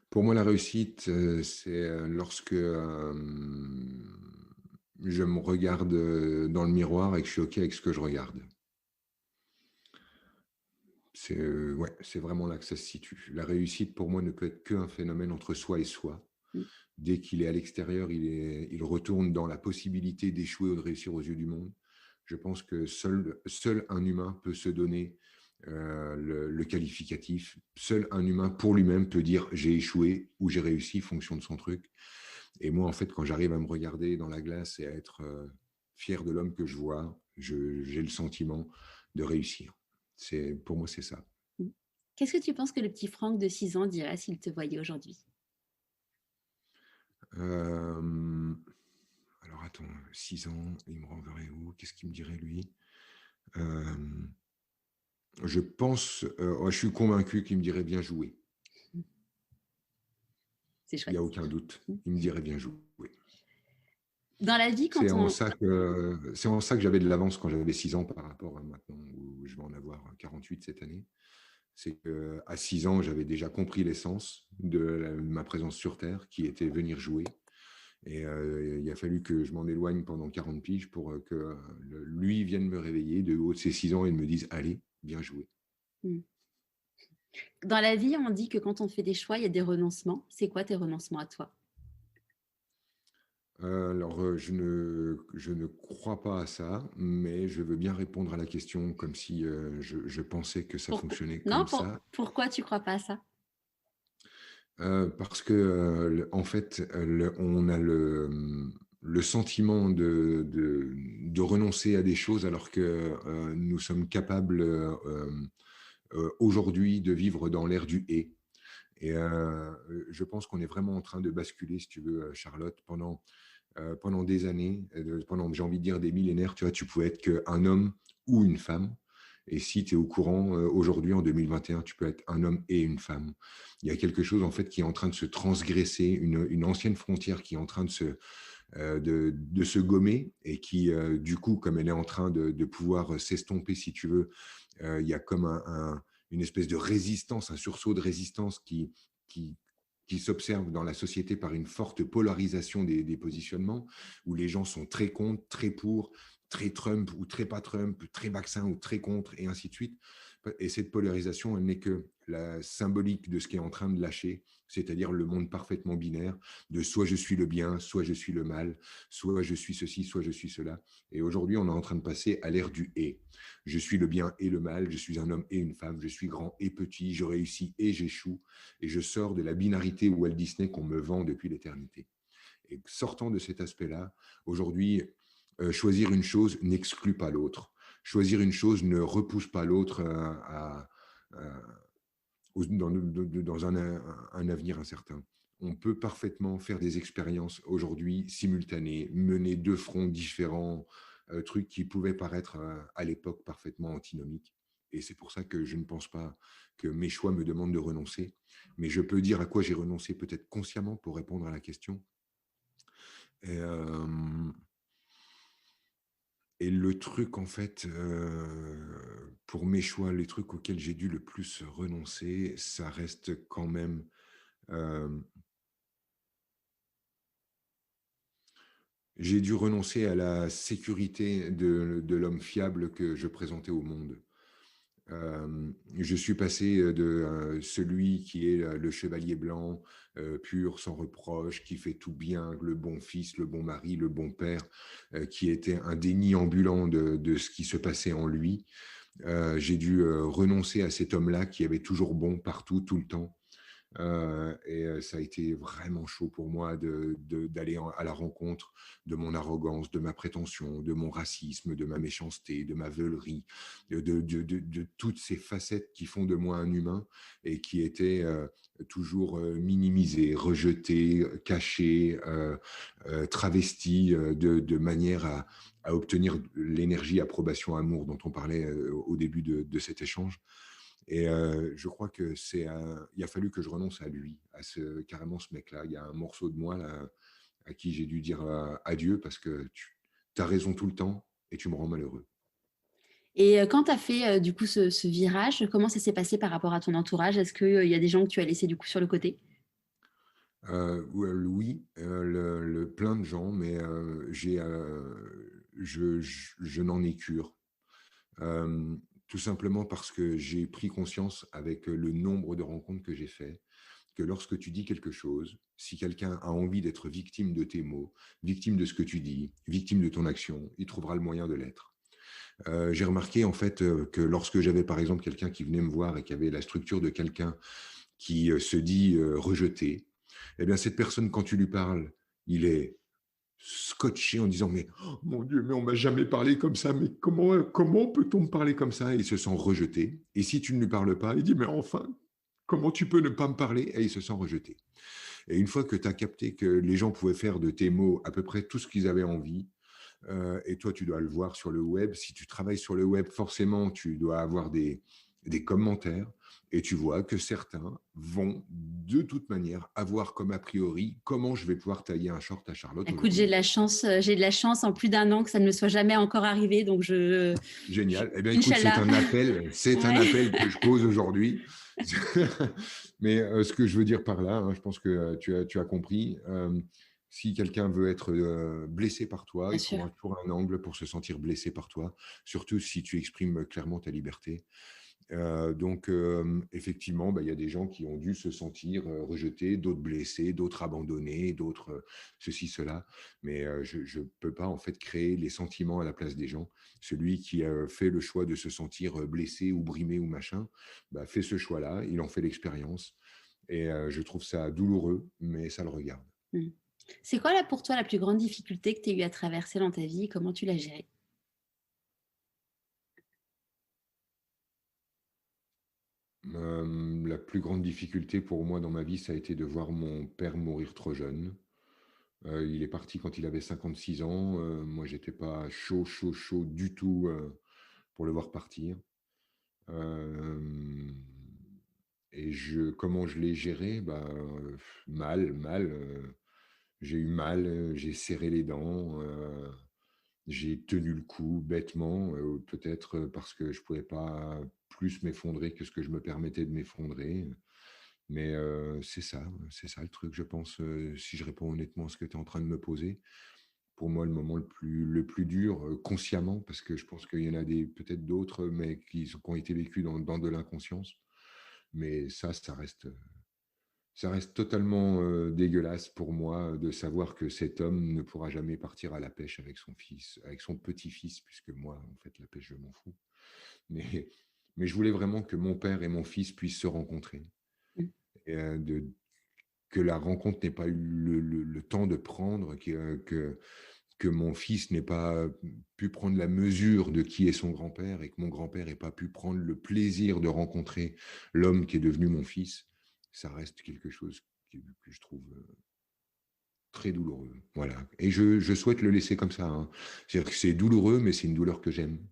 Pour moi, la réussite, c'est lorsque je me regarde dans le miroir et que je suis OK avec ce que je regarde. Ouais, c'est vraiment là que ça se situe. La réussite, pour moi, ne peut être qu'un phénomène entre soi et soi. Mm. Dès qu'il est à l'extérieur, il retourne dans la possibilité d'échouer ou de réussir aux yeux du monde. Je pense que seul un humain peut se donner le qualificatif. Seul un humain pour lui-même peut dire j'ai échoué ou j'ai réussi, fonction de son truc. Et moi, en fait, quand j'arrive à me regarder dans la glace et à être fier de l'homme que je vois, j'ai le sentiment de réussir. Pour moi, c'est ça. Mm. Qu'est-ce que tu penses que le petit Franck de 6 ans dirait s'il te voyait aujourd'hui? Euh, alors attends, 6 ans, il me renverrait où? Qu'est-ce qu'il me dirait lui? euh, Je pense, je suis convaincu qu'il me dirait bien joué. C'est Il n'y chouette. a aucun doute. Mm. Il me dirait bien joué. Dans la vie, C'est quand en on... ça que, c'est en ça que j'avais de l'avance quand j'avais 6 ans par rapport à maintenant où je vais en avoir 48 cette année. C'est qu'à 6 ans, j'avais déjà compris l'essence de ma présence sur Terre, qui était venir jouer. Et il a fallu que je m'en éloigne pendant 40 piges pour que lui vienne me réveiller de haut de ses 6 ans et me dise allez, viens jouer. Mm. Dans la vie, on dit que quand on fait des choix, il y a des renoncements. C'est quoi tes renoncements à toi? Alors, je ne crois pas à ça, mais je veux bien répondre à la question comme si je pensais que ça Pourquoi... fonctionnait Non, comme ça. pourquoi tu crois pas à ça? Parce que, en fait, on a le sentiment de renoncer à des choses alors que nous sommes capables aujourd'hui de vivre dans l'ère du et. Et je pense qu'on est vraiment en train de basculer, si tu veux, Charlotte, pendant des années, pendant, j'ai envie de dire, des millénaires, tu vois, tu pouvais être qu'un homme ou une femme. Et si tu es au courant, aujourd'hui, en 2021, tu peux être un homme et une femme. Il y a quelque chose, en fait, qui est en train de se transgresser, une ancienne frontière qui est en train de se gommer et qui, du coup, comme elle est en train de pouvoir s'estomper, si tu veux, il y a comme une espèce de résistance, un sursaut de résistance qui, qui s'observe dans la société par une forte polarisation des positionnements, où les gens sont très contre, très pour, très Trump ou très pas Trump, très vaccin ou très contre, et ainsi de suite. Et cette polarisation, elle n'est que la symbolique de ce qui est en train de lâcher, c'est-à-dire le monde parfaitement binaire, de soit je suis le bien, soit je suis le mal, soit je suis ceci, soit je suis cela. Et aujourd'hui, on est en train de passer à l'ère du « et ». Je suis le bien et le mal, je suis un homme et une femme, je suis grand et petit, je réussis et j'échoue, et je sors de la binarité Walt Disney qu'on me vend depuis l'éternité. Et sortant de cet aspect-là, aujourd'hui, choisir une chose n'exclut pas l'autre. Choisir une chose ne repousse pas l'autre dans un avenir incertain. On peut parfaitement faire des expériences aujourd'hui simultanées, mener deux fronts différents, trucs qui pouvaient paraître à l'époque parfaitement antinomiques. Et c'est pour ça que je ne pense pas que mes choix me demandent de renoncer. Mais je peux dire à quoi j'ai renoncé peut-être consciemment pour répondre à la question. Et, et le truc, en fait, pour mes choix, les trucs auxquels j'ai dû le plus renoncer, ça reste quand même... euh, j'ai dû renoncer à la sécurité de l'homme fiable que je présentais au monde. Je suis passé de celui qui est le chevalier blanc, pur, sans reproche, qui fait tout bien, le bon fils, le bon mari, le bon père, qui était un déni ambulant de ce qui se passait en lui. J'ai dû renoncer à cet homme-là qui avait toujours bon partout, tout le temps. Et ça a été vraiment chaud pour moi d'aller à la rencontre de mon arrogance, de ma prétention, de mon racisme, de ma méchanceté, de ma veulerie, de toutes ces facettes qui font de moi un humain et qui étaient toujours minimisées, rejetées, cachées, travesties de manière à obtenir l'énergie, approbation, amour dont on parlait au début de cet échange. Et je crois que il a fallu que je renonce à lui, carrément ce mec-là. Il y a un morceau de moi là, à qui j'ai dû dire adieu parce que tu as raison tout le temps et tu me rends malheureux. Et quand tu as fait du coup ce virage, comment ça s'est passé par rapport à ton entourage? Est-ce qu'il y a des gens que tu as laissés du coup sur le côté? Oui, plein de gens, mais je n'en ai cure. Euh, Tout simplement parce que j'ai pris conscience avec le nombre de rencontres que j'ai fait que lorsque tu dis quelque chose, si quelqu'un a envie d'être victime de tes mots, victime de ce que tu dis, victime de ton action, il trouvera le moyen de l'être. J'ai remarqué en fait que lorsque j'avais par exemple quelqu'un qui venait me voir et qui avait la structure de quelqu'un qui se dit rejeté, eh bien cette personne quand tu lui parles, il est scotché en disant mais oh, mon Dieu, mais on m'a jamais parlé comme ça, mais comment peut-on me parler comme ça? Et il se sent rejeté. Et si tu ne lui parles pas, il dit mais enfin, comment tu peux ne pas me parler? Et il se sent rejeté. Et une fois que tu as capté que les gens pouvaient faire de tes mots à peu près tout ce qu'ils avaient envie, et toi, tu dois le voir sur le web. Si tu travailles sur le web, forcément, tu dois avoir des commentaires et tu vois que certains vont de toute manière avoir comme a priori comment je vais pouvoir tailler un short à Charlotte Écoute, j'ai de aujourd'hui. la chance, j'ai de la chance en plus d'un an que ça ne me soit jamais encore arrivé, donc Génial. Eh bien, écoute, Inch'Allah. c'est un Ouais. appel que je pose aujourd'hui. Mais ce que je veux dire par là, hein, je pense que tu as compris. Si quelqu'un veut être blessé par toi, Bien il sûr. trouvera toujours un angle pour se sentir blessé par toi, surtout si tu exprimes clairement ta liberté. Effectivement, bah, il y a des gens qui ont dû se sentir rejetés, d'autres blessés, d'autres abandonnés, d'autres ceci, cela. Mais je ne peux pas en fait créer les sentiments à la place des gens. Celui qui a fait le choix de se sentir blessé ou brimé ou machin, bah, fait ce choix-là, il en fait l'expérience. Et je trouve ça douloureux, mais ça le regarde. Mm. C'est quoi là pour toi la plus grande difficulté que tu as eu à traverser dans ta vie et comment tu l'as gérée? La plus grande difficulté pour moi dans ma vie, ça a été de voir mon père mourir trop jeune. Il est parti quand il avait 56 ans. Moi, j'étais pas chaud du tout pour le voir partir. Euh, Comment je l'ai géré? Bah, mal. J'ai eu mal, j'ai serré les dents, j'ai tenu le coup bêtement, peut-être parce que je pouvais pas plus m'effondrer que ce que je me permettais de m'effondrer. Mais c'est ça le truc, je pense, si je réponds honnêtement à ce que tu es en train de me poser. Pour moi, le moment le plus dur, consciemment, parce que je pense qu'il y en a peut-être d'autres, mais qui ont été vécus dans de l'inconscience. Mais ça reste totalement dégueulasse pour moi de savoir que cet homme ne pourra jamais partir à la pêche avec son fils, avec son petit-fils, puisque moi, en fait, la pêche, je m'en fous. Mais, mais je voulais vraiment que mon père et mon fils puissent se rencontrer. Mm. Et, que la rencontre n'ait pas eu le temps de prendre, que mon fils n'ait pas pu prendre la mesure de qui est son grand-père et que mon grand-père n'ait pas pu prendre le plaisir de rencontrer l'homme qui est devenu mon fils, ça reste quelque chose que je trouve très douloureux. Voilà. Et je souhaite le laisser comme ça, hein. C'est-à-dire que c'est douloureux, mais c'est une douleur que j'aime,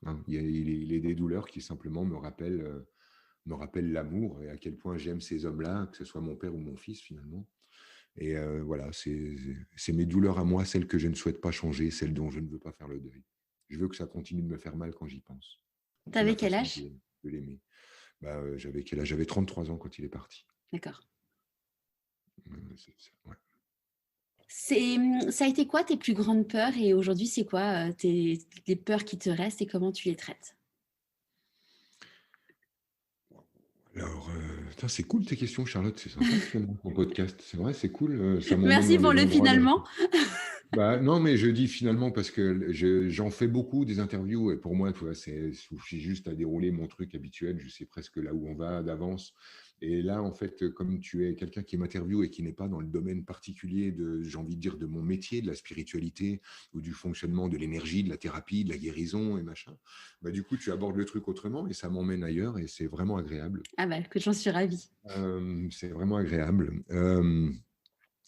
hein. Il est des douleurs qui simplement me rappellent l'amour et à quel point j'aime ces hommes-là, que ce soit mon père ou mon fils finalement. Et voilà, c'est mes douleurs à moi, celles que je ne souhaite pas changer, celles dont je ne veux pas faire le deuil. Je veux que ça continue de me faire mal quand j'y pense. C'est T'avais ma quel façon âge? de l'aimer. Bah, j'avais quel âge? J'avais 33 ans quand il est parti. D'accord. Ouais. Ça a été quoi tes plus grandes peurs et aujourd'hui, c'est quoi les peurs qui te restent et comment tu les traites? Alors, putain, c'est cool tes questions, Charlotte. C'est sympa finalement ton podcast. C'est vrai, c'est cool. Ça m'emmène Merci dans pour des le endroits dont finalement. bah, non, mais je dis finalement parce que j'en fais beaucoup des interviews et pour moi, tu vois, j'ai juste à dérouler mon truc habituel. Je sais presque là où on va d'avance. Et là, en fait, comme tu es quelqu'un qui m'interviewe et qui n'est pas dans le domaine particulier j'ai envie de dire, de mon métier, de la spiritualité ou du fonctionnement de l'énergie, de la thérapie, de la guérison et machin, bah, du coup, tu abordes le truc autrement et ça m'emmène ailleurs et c'est vraiment agréable. Ah bah, que j'en suis ravie. C'est vraiment agréable.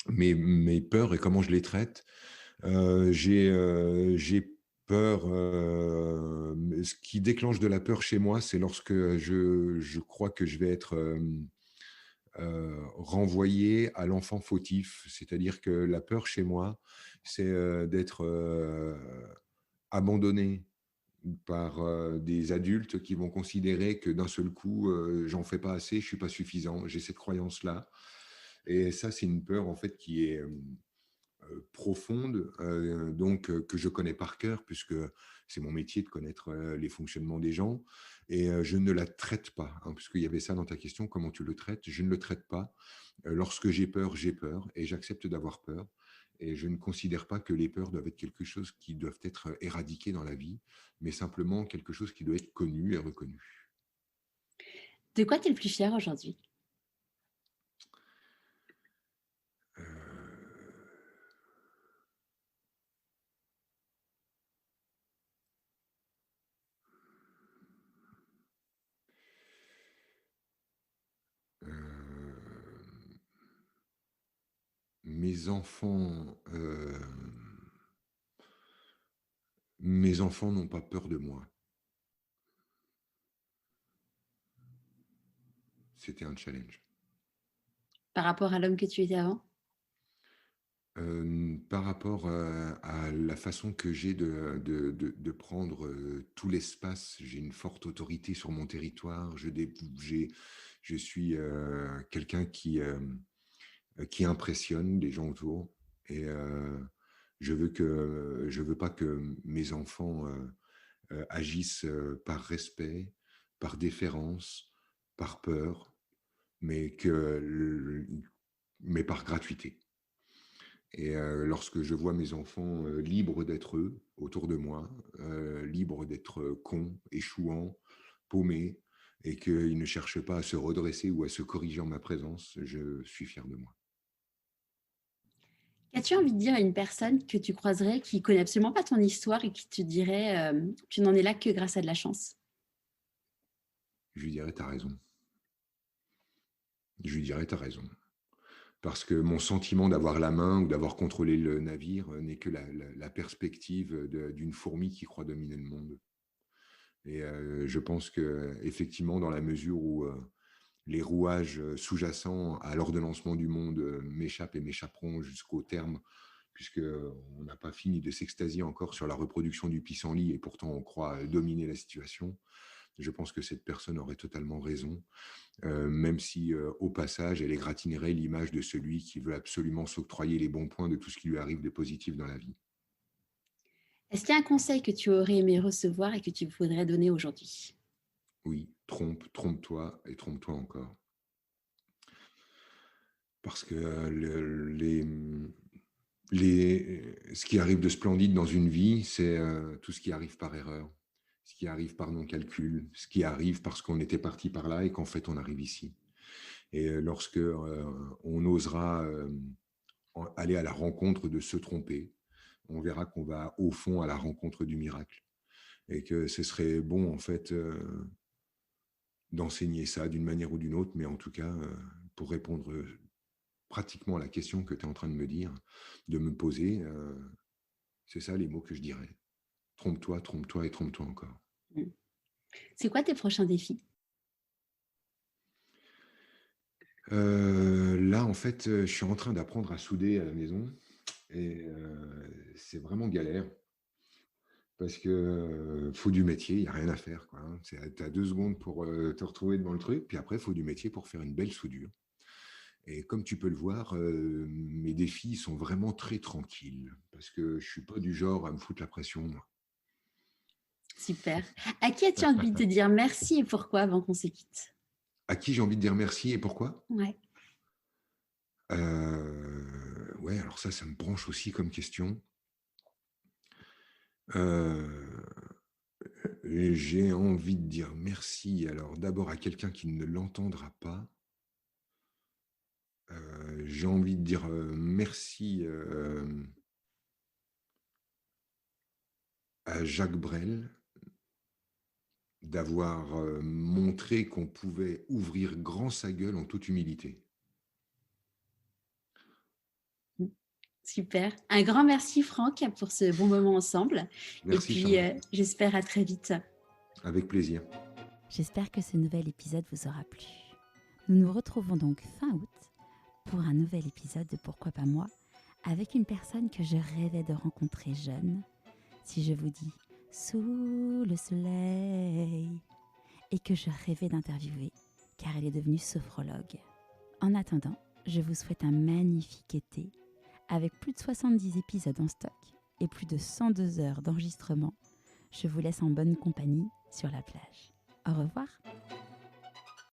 Mes peurs et comment je les traite. J'ai peur. Ce qui déclenche de la peur chez moi, c'est lorsque je crois que je vais être renvoyé à l'enfant fautif. C'est-à-dire que la peur chez moi, c'est d'être abandonné par des adultes qui vont considérer que d'un seul coup, j'en fais pas assez, je suis pas suffisant. J'ai cette croyance-là. Et ça, c'est une peur en fait qui est profonde, que je connais par cœur, puisque c'est mon métier de connaître les fonctionnements des gens, et je ne la traite pas, hein, puisqu'il y avait ça dans ta question, comment tu le traites? Je ne le traite pas. Lorsque j'ai peur, et j'accepte d'avoir peur, et je ne considère pas que les peurs doivent être quelque chose qui doivent être éradiquées dans la vie, mais simplement quelque chose qui doit être connu et reconnu. De quoi tu es le plus fier aujourd'hui? Euh, euh, mes enfants, mes enfants n'ont pas peur de moi. C'était un challenge. Par rapport à l'homme que tu étais avant? Par rapport à la façon que j'ai de prendre tout l'espace, j'ai une forte autorité sur mon territoire. Je suis quelqu'un qui impressionne les gens autour. Et je veux pas que mes enfants agissent par respect, par déférence, par peur, mais, mais par gratuité. Et lorsque je vois mes enfants libres d'être eux autour de moi, libres d'être cons, échouants, paumés, et qu'ils ne cherchent pas à se redresser ou à se corriger en ma présence, je suis fier de moi. Qu'as-tu envie de dire à une personne que tu croiserais qui connaît absolument pas ton histoire et qui te dirait tu n'en es là que grâce à de la chance? Je lui dirais, t'as raison. Je lui dirais, t'as raison. Parce que mon sentiment d'avoir la main ou d'avoir contrôlé le navire n'est que la perspective d'une fourmi qui croit dominer le monde. Et je pense que effectivement, dans la mesure où les rouages sous-jacents à l'ordonnancement du monde m'échappent et m'échapperont jusqu'au terme, puisqu'on n'a pas fini de s'extasier encore sur la reproduction du pissenlit, et pourtant on croit dominer la situation. Je pense que cette personne aurait totalement raison, même si au passage, elle égratignerait l'image de celui qui veut absolument s'octroyer les bons points de tout ce qui lui arrive de positif dans la vie. Est-ce qu'il y a un conseil que tu aurais aimé recevoir et que tu voudrais donner aujourd'hui? Oui, trompe-toi et trompe-toi encore. Parce que ce qui arrive de splendide dans une vie, c'est tout ce qui arrive par erreur, ce qui arrive par non-calcul, ce qui arrive parce qu'on était parti par là et qu'en fait on arrive ici. Et lorsque on osera aller à la rencontre de se tromper, on verra qu'on va au fond à la rencontre du miracle. Et que ce serait bon en fait d'enseigner ça d'une manière ou d'une autre, mais en tout cas, pour répondre pratiquement à la question que tu es en train de me dire, de me poser, c'est ça les mots que je dirais. Trompe-toi, trompe-toi et trompe-toi encore. Mm. C'est quoi tes prochains défis? Là, en fait, je suis en train d'apprendre à souder à la maison, et c'est vraiment galère parce que faut du métier, il n'y a rien à faire, quoi, hein. Tu as 2 secondes pour te retrouver devant le truc, puis après, il faut du métier pour faire une belle soudure. Et comme tu peux le voir, mes défis sont vraiment très tranquilles parce que je ne suis pas du genre à me foutre la pression, moi. Super. À qui as-tu envie de te dire merci et pourquoi avant qu'on se quitte? À qui j'ai envie de dire merci et pourquoi? Ouais. Ouais, alors ça me branche aussi comme question. Heu, j'ai envie de dire merci, alors d'abord à quelqu'un qui ne l'entendra pas. J'ai envie de dire, merci, à Jacques Brel d'avoir, montré qu'on pouvait ouvrir grand sa gueule en toute humilité. Mm. Super. Un grand merci Franck pour ce bon moment ensemble. Et Merci puis, Charlotte, j'espère à très vite. avec plaisir. J'espère que ce nouvel épisode vous aura plu. Nous nous retrouvons donc fin août pour un nouvel épisode de Pourquoi pas moi, avec une personne que je rêvais de rencontrer jeune. Si je vous dis sous le soleil, et que je rêvais d'interviewer, car elle est devenue sophrologue. En attendant, je vous souhaite un magnifique été avec plus de 70 épisodes en stock et plus de 102 heures d'enregistrement. Je vous laisse en bonne compagnie sur la plage. Au revoir.